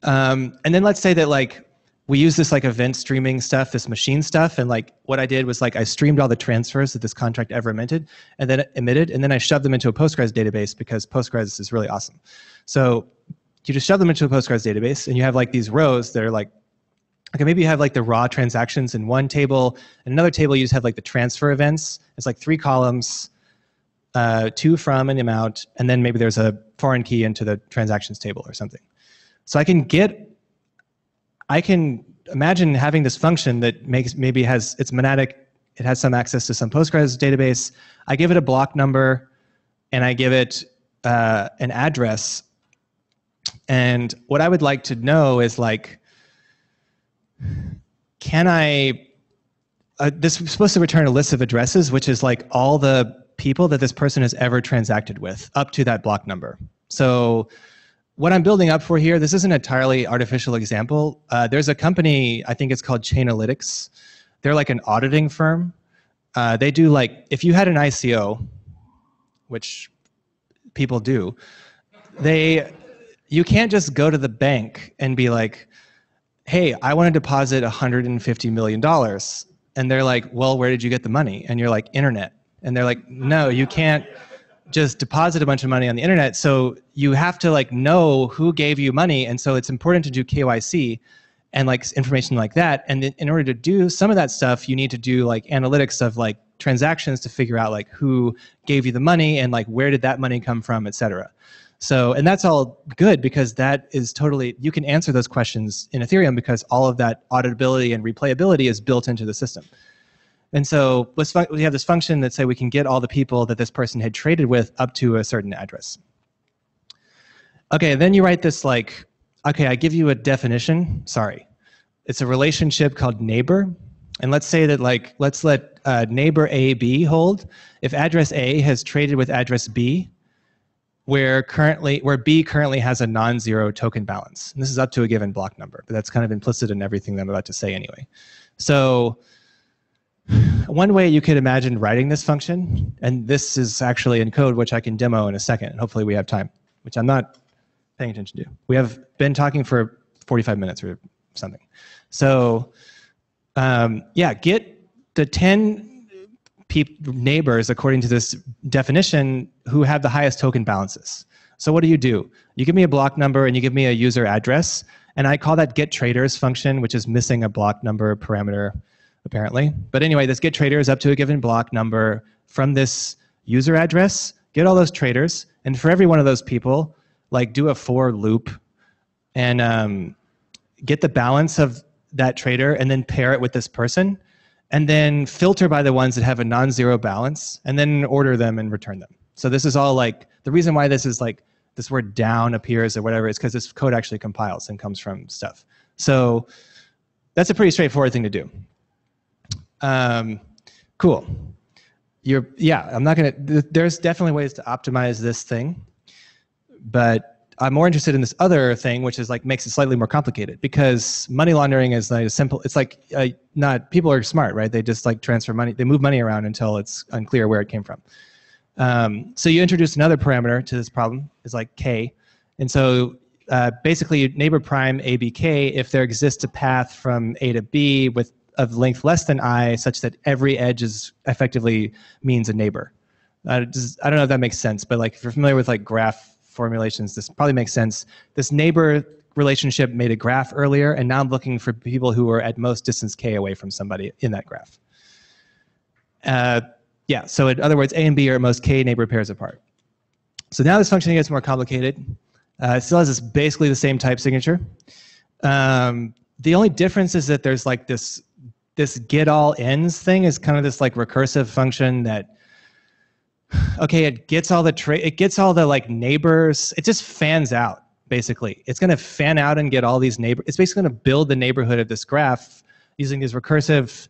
[SPEAKER 1] And then let's say that like we use this like event streaming stuff, this machine stuff, and like what I did was like I streamed all the transfers that this contract ever emitted, and then I shoved them into a Postgres database because Postgres is really awesome. So you just shove them into a Postgres database, and you have like these rows that are like, okay, maybe you have like the raw transactions in one table, and another table you just have like the transfer events. It's like 3 columns, 2 from and amount, and then maybe there's a foreign key into the transactions table or something. So I can imagine having this function that maybe has its monadic it has some access to some Postgres database. I give it a block number, and I give it an address. And what I would like to know is like, can I, this is supposed to return a list of addresses, which is like all the people that this person has ever transacted with up to that block number. So what I'm building up for here, this is an entirely artificial example. There's a company, I think it's called Chainalytics. They're like an auditing firm. They do like, if you had an ICO, which people do, you can't just go to the bank and be like, hey, I want to deposit $150 million. And they're like, well, where did you get the money? And you're like, internet. And they're like, no, you can't just deposit a bunch of money on the internet. So you have to like know who gave you money. And so it's important to do KYC and like information like that. And in order to do some of that stuff, you need to do like analytics of like transactions to figure out like who gave you the money and like where did that money come from, et cetera. So, and that's all good because that is totally, you can answer those questions in Ethereum because all of that auditability and replayability is built into the system. And so we have this function that say we can get all the people that this person had traded with up to a certain address. Okay, then you write this like, okay, I give you a definition. Sorry. It's a relationship called neighbor. And let's say that like, let's let neighbor A, B hold. If address A has traded with address B, where B currently has a non-zero token balance. And this is up to a given block number, but that's kind of implicit in everything that I'm about to say anyway. So one way you could imagine writing this function, and this is actually in code, which I can demo in a second, and hopefully we have time, which I'm not paying attention to. We have been talking for 45 minutes or something. So yeah, get the 10 neighbors according to this definition who have the highest token balances. So what do? You give me a block number and you give me a user address, and I call that getTraders function, which is missing a block number parameter apparently. But anyway, this getTraders up to a given block number from this user address, get all those traders, and for every one of those people, like do a for loop and get the balance of that trader and then pair it with this person, and then filter by the ones that have a non-zero balance, and then order them and return them. So this is all like, the reason why this is like, this word down appears or whatever is because this code actually compiles and comes from stuff. So that's a pretty straightforward thing to do. Cool. Yeah, I'm not gonna, there's definitely ways to optimize this thing, but I'm more interested in this other thing, which is like makes it slightly more complicated because money laundering is like a simple, it's like people are smart, right? They just like transfer money, they move money around until it's unclear where it came from. So you introduce another parameter to this problem, is like K. And so basically neighbor prime ABK, if there exists a path from A to B of length less than I, such that every edge is effectively means a neighbor. I don't know if that makes sense, but like if you're familiar with like graph formulations, this probably makes sense. This neighbor relationship made a graph earlier, and now I'm looking for people who are at most distance K away from somebody in that graph. Yeah, so in other words, A and B are at most K neighbor pairs apart. So now this function gets more complicated. It still has basically the same type signature. The only difference is that there's like this get all ends thing is kind of this like recursive function that, okay, it gets all the like neighbors, it just fans out basically. It's gonna fan out and get all these neighbors. It's basically gonna build the neighborhood of this graph using these recursive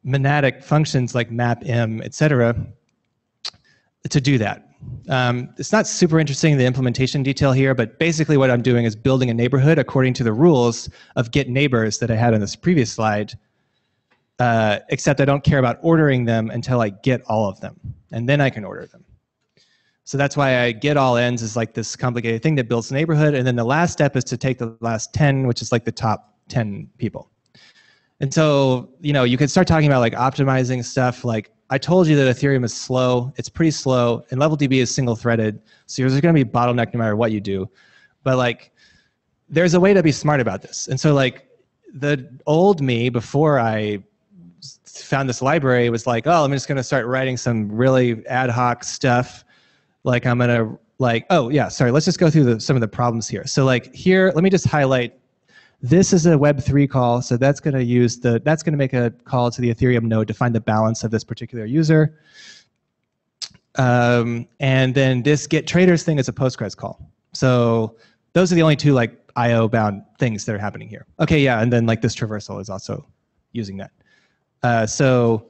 [SPEAKER 1] monadic functions like map_m, etc. to do that. It's not super interesting, the implementation detail here, but basically what I'm doing is building a neighborhood according to the rules of get neighbors that I had on this previous slide, except I don't care about ordering them until I get all of them, and then I can order them. So that's why I get all ends is like this complicated thing that builds a neighborhood, and then the last step is to take the last 10, which is like the top 10 people. And so, you know, you can start talking about like optimizing stuff. Like I told you that Ethereum is slow. It's pretty slow, and LevelDB is single threaded. So there's going to be bottleneck no matter what you do. But like, there's a way to be smart about this. And so like the old me before I found this library was like, oh, I'm just going to start writing some really ad hoc stuff. Like I'm going to like, oh yeah, sorry. Let's just go through some of the problems here. So like here, let me just highlight This is a Web3 call, so that's going to make a call to the Ethereum node to find the balance of this particular user. And then this get traders thing is a Postgres call. So those are the only two like IO bound things that are happening here. Okay, yeah, and then like this traversal is also using that. So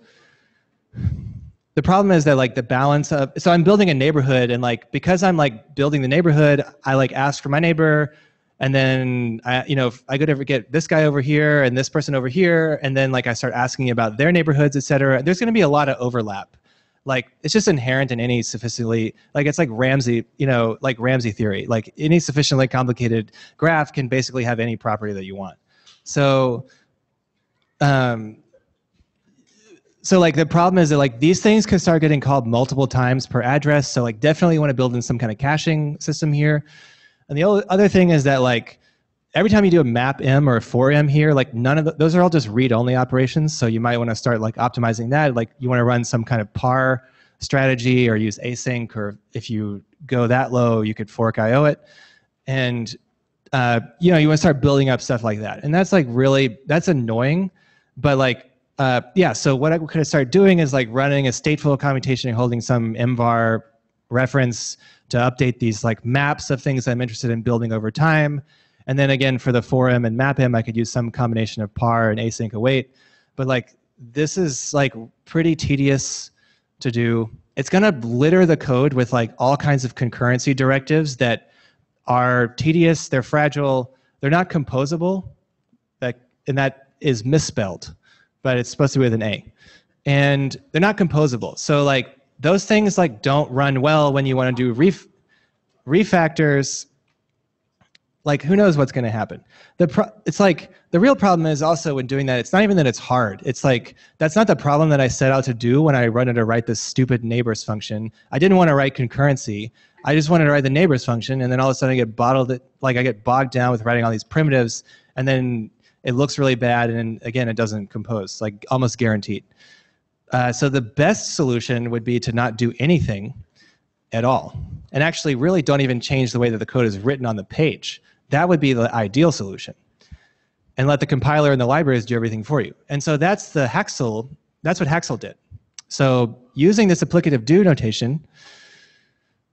[SPEAKER 1] the problem is that like the balance of, so I'm building a neighborhood, and like because I'm like building the neighborhood, I like ask for my neighbor, and then I go to get this guy over here and this person over here, and then like I start asking about their neighborhoods, et cetera. There's going to be a lot of overlap. Like it's just inherent in any sufficiently, like it's like Ramsey, like Ramsey theory. Like any sufficiently complicated graph can basically have any property that you want. So, so like the problem is that like these things can start getting called multiple times per address. So like definitely you want to build in some kind of caching system here. And the other thing is that like every time you do a map m or a for m here, like none of those are all just read-only operations. So you might want to start like optimizing that. Like you want to run some kind of par strategy or use async, or if you go that low, you could fork IO it. And you want to start building up stuff like that. And that's like really, that's annoying. But like, yeah, so what I could start doing is like running a stateful commutation and holding some mvar reference to update these like maps of things I'm interested in building over time. And then again, for the for-m and map-m, I could use some combination of par and async await. But like, this is like pretty tedious to do. It's gonna litter the code with like all kinds of concurrency directives that are tedious, they're fragile, they're not composable, and that is misspelled, but it's supposed to be with an A. And they're not composable. So like, those things like don't run well when you wanna do refactors. Like, who knows what's going to happen? It's like, the real problem is also when doing that, it's not even that it's hard. It's like, that's not the problem that I set out to do when I wanted to write this stupid neighbors function. I didn't want to write concurrency. I just wanted to write the neighbors function, and then all of a sudden I get bogged down with writing all these primitives, and then it looks really bad, and again, it doesn't compose, like almost guaranteed. So the best solution would be to not do anything at all, and actually really don't even change the way that the code is written on the page. That would be the ideal solution. And let the compiler and the libraries do everything for you. And so that's the Haxl, that's what Haxl did. So using this applicative do notation,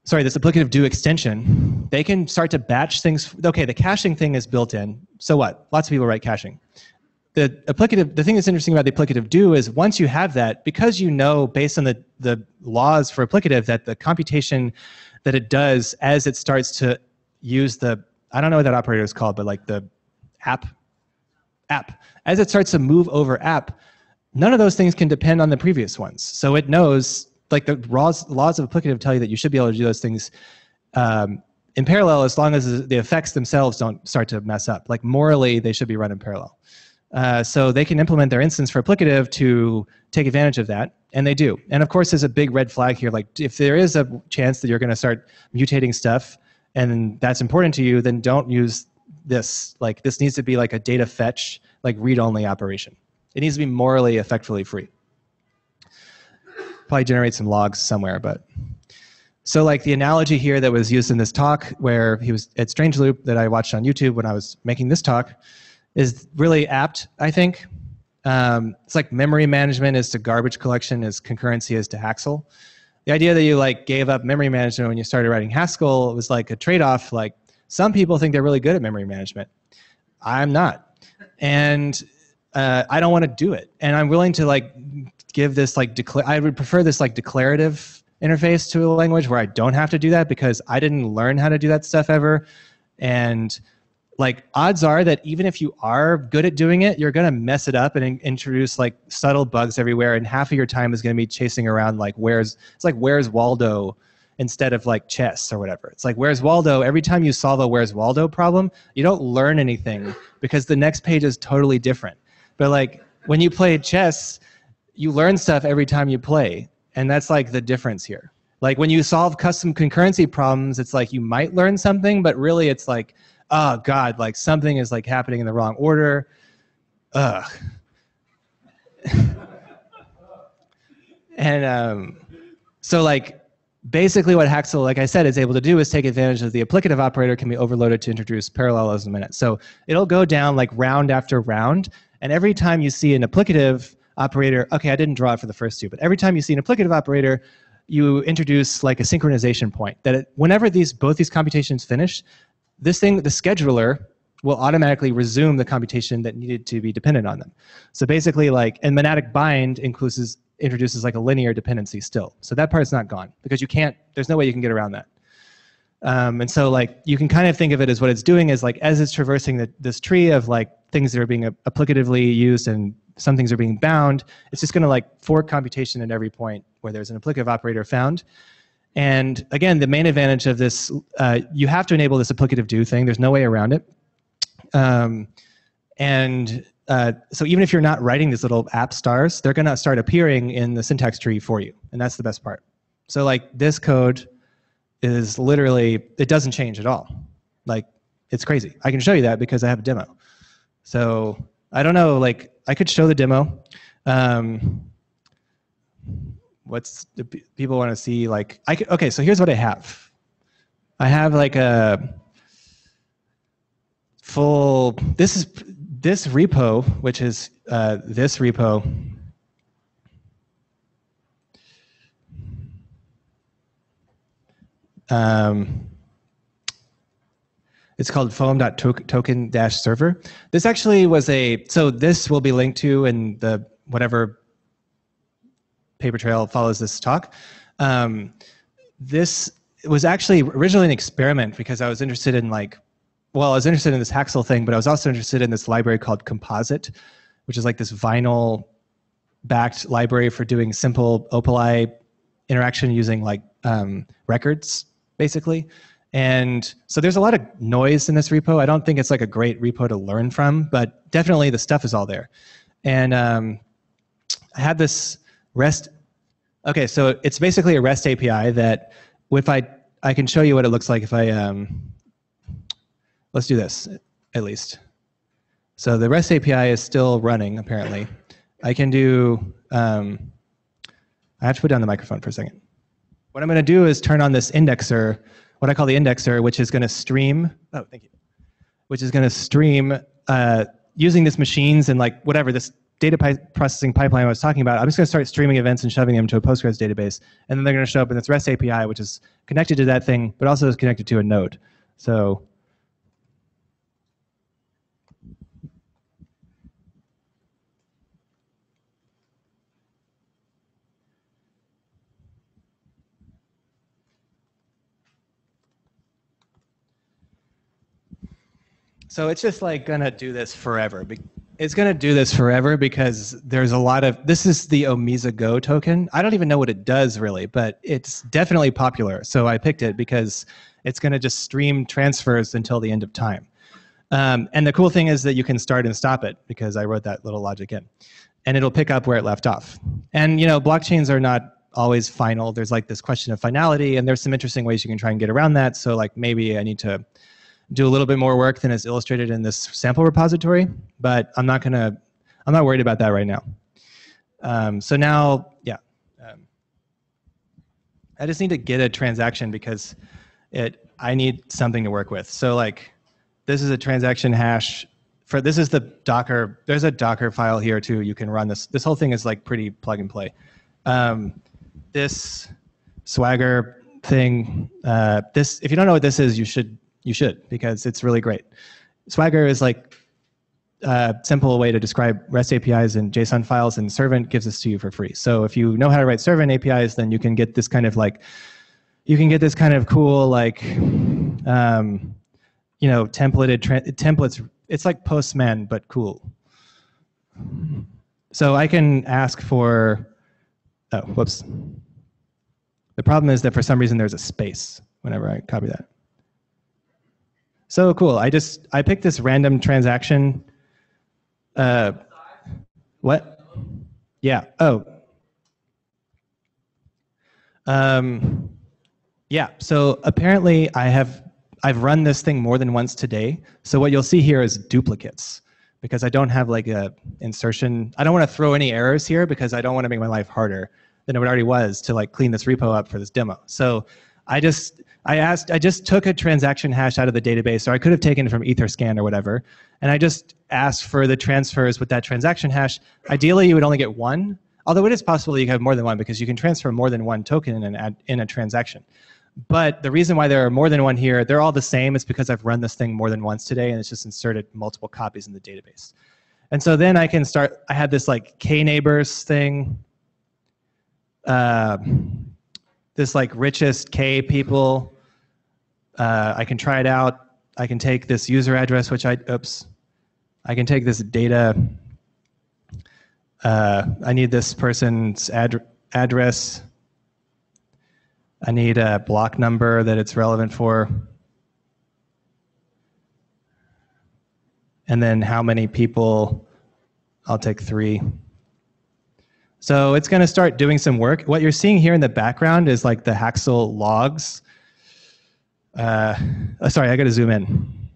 [SPEAKER 1] this applicative do extension, they can start to batch things. Okay, the caching thing is built in. So what? Lots of people write caching. The thing that's interesting about the applicative do is once you have that, because you know based on the laws for applicative that the computation that it does as it starts to use the, I don't know what that operator is called, but like the app, as it starts to move over app, none of those things can depend on the previous ones. So it knows, like the laws of applicative tell you that you should be able to do those things in parallel as long as the effects themselves don't start to mess up. Like morally, they should be run in parallel. So they can implement their instance for applicative to take advantage of that, and they do. And of course, there's a big red flag here. Like if there is a chance that you're going to start mutating stuff, and that's important to you, then don't use this. Like this needs to be like a data fetch, like read-only operation. It needs to be morally effectively free. Probably generate some logs somewhere, but. So like the analogy here that was used in this talk where he was at Strange Loop that I watched on YouTube when I was making this talk is really apt, I think. It's like memory management is to garbage collection as concurrency is to Haxl. The idea that you like gave up memory management when you started writing Haskell was like a trade-off. Like some people think they're really good at memory management. I'm not. And I don't want to do it. And I'm willing to like give this like, I would prefer this like declarative interface to a language where I don't have to do that because I didn't learn how to do that stuff ever. And like odds are that even if you are good at doing it, you're going to mess it up and introduce like subtle bugs everywhere, and half of your time is going to be chasing around like where's Waldo instead of like chess or whatever. It's like where's Waldo? Every time you solve a where's Waldo problem, you don't learn anything because the next page is totally different. But like when you play chess, you learn stuff every time you play, and that's like the difference here. Like when you solve custom concurrency problems, it's like you might learn something, but really it's like, oh God, like something is like happening in the wrong order. Ugh. And so like basically what Haxl, like I said, is able to do is take advantage of the applicative operator can be overloaded to introduce parallelism in it. So it'll go down like round after round, and every time you see an applicative operator, okay, I didn't draw it for the first two, but every time you see an applicative operator, you introduce like a synchronization point that whenever both these computations finish, this thing, the scheduler, will automatically resume the computation that needed to be dependent on them. So basically, like, and monadic bind introduces like a linear dependency still. So that part's not gone because you can't, there's no way you can get around that. And so like you can kind of think of it as what it's doing is like as it's traversing this tree of like things that are being applicatively used and some things are being bound, it's just going to like fork computation at every point where there's an applicative operator found. And again, the main advantage of this, you have to enable this applicative do thing. There's no way around it. So even if you're not writing these little app stars, they're going to start appearing in the syntax tree for you. And that's the best part. So like this code is literally, it doesn't change at all. Like, it's crazy. I can show you that because I have a demo. So I don't know, like, I could show the demo. People want to see, like, okay, so here's what I have. I have like a full, this repo, which is this repo. It's called foam.token-server. This actually was so this will be linked to in the whatever paper trail follows this talk. This was actually originally an experiment because I was interested in like, well, I was interested in this Haxl thing, but I was also interested in this library called Composite, which is like this vinyl-backed library for doing simple Opali interaction using like records, basically. And so there's a lot of noise in this repo. I don't think it's like a great repo to learn from, but definitely the stuff is all there. And I had this REST. Okay, so it's basically a REST API that if I can show you what it looks like if I, let's do this at least. So the REST API is still running apparently. I can do, I have to put down the microphone for a second. What I'm going to do is turn on this indexer, what I call the indexer, which is going to stream, oh, thank you, which is going to stream using this machines and like whatever, this data processing pipeline I was talking about. I'm just going to start streaming events and shoving them to a Postgres database. And then they're going to show up in this REST API, which is connected to that thing, but also is connected to a node. So it's just like gonna do this forever. It's gonna do this forever because there's a lot of, this is the Omisa Go token. I don't even know what it does really, but it's definitely popular. So I picked it because it's gonna just stream transfers until the end of time. And the cool thing is that you can start and stop it because I wrote that little logic in. And it'll pick up where it left off. And you know, blockchains are not always final. There's like this question of finality, and there's some interesting ways you can try and get around that. So like maybe I need to do a little bit more work than is illustrated in this sample repository, but I'm not worried about that right now. So now, yeah, I just need to get a transaction because I need something to work with. So like, this is a transaction hash this is the Docker, there's a Docker file here too, you can run this. This whole thing is like pretty plug and play. This Swagger thing, if you don't know what this is, you should because it's really great. Swagger is like a simple way to describe REST APIs and JSON files, and Servant gives this to you for free. So if you know how to write Servant APIs, then you can get this kind of like, cool like, you know, templates. It's like Postman, but cool. So I can ask for, oh, whoops. The problem is that for some reason there's a space whenever I copy that. So cool, I picked this random transaction. What? Yeah, oh. Yeah, so apparently I've run this thing more than once today. So what you'll see here is duplicates because I don't have like a insertion. I don't want to throw any errors here because I don't want to make my life harder. than it already was to like clean this repo up for this demo. So I just took a transaction hash out of the database, or I could have taken it from Etherscan or whatever, and I just asked for the transfers with that transaction hash. Ideally, you would only get one, although it is possible that you have more than one because you can transfer more than one token in a transaction. But the reason why there are more than one here, they're all the same. It's because I've run this thing more than once today, and it's just inserted multiple copies in the database. And so then I can start, I had this like k-neighbors thing, this like richest k people. I can try it out. I can take this user address, which I can take this data. I need this person's address. I need a block number that it's relevant for. And then how many people, I'll take 3. So it's going to start doing some work. What you're seeing here in the background is like the Haxl logs. Sorry, I got to zoom in.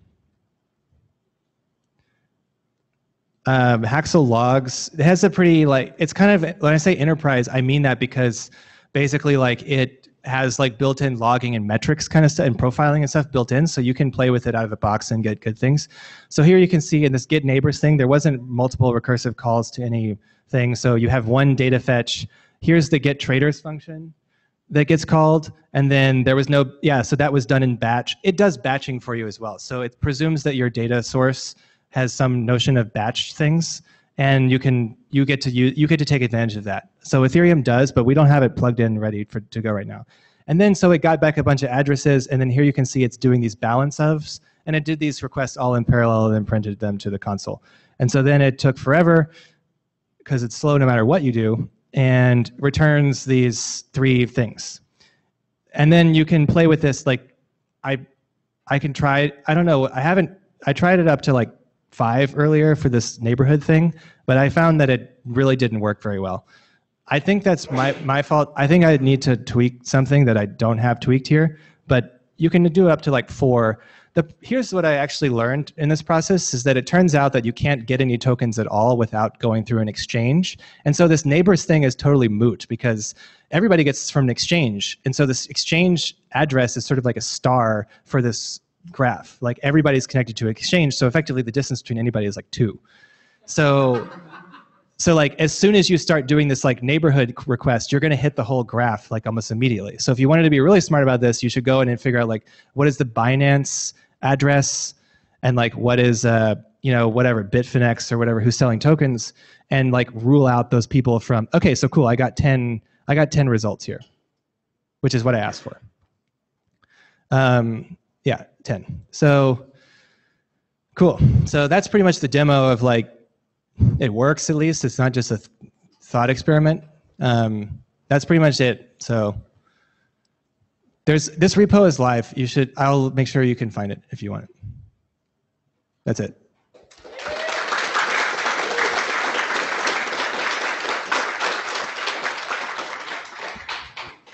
[SPEAKER 1] Haxl logs, it has a pretty like, it's kind of, when I say enterprise, I mean that because basically like it has like built-in logging and metrics kind of stuff and profiling and stuff built in, so you can play with it out of the box and get good things. So here you can see in this get neighbors thing, there wasn't multiple recursive calls to anything, so you have one data fetch. Here's the get traders function that gets called, and then there was no, yeah, so that was done in batch. It does batching for you as well, so it presumes that your data source has some notion of batch things, and you get to take advantage of that. So Ethereum does, but we don't have it plugged in ready to go right now. And then so it got back a bunch of addresses, and then here you can see it's doing these balance ofs, and it did these requests all in parallel and then printed them to the console. And so then it took forever, because it's slow no matter what you do, and returns these 3 things. And then you can play with this, like, I can try, I don't know, I tried it up to like 5 earlier for this neighborhood thing, but I found that it really didn't work very well. I think that's my fault. I think I need to tweak something that I don't have tweaked here, but you can do up to like 4. Here's what I actually learned in this process is that it turns out that you can't get any tokens at all without going through an exchange. And so this neighbors thing is totally moot because everybody gets from an exchange. And so this exchange address is sort of like a star for this graph. Like everybody's connected to an exchange, so effectively the distance between anybody is like 2. So like as soon as you start doing this like neighborhood request, you're going to hit the whole graph like almost immediately. So if you wanted to be really smart about this, you should go in and figure out like what is the Binance address and like what is whatever Bitfinex or whatever who's selling tokens, and like rule out those people from, okay, so cool, I got 10 results here, which is what I asked for. Yeah, 10. So cool. So that's pretty much the demo of like, it works at least. It's not just a thought experiment. That's pretty much it. So this repo is live. I'll make sure you can find it if you want it. That's it.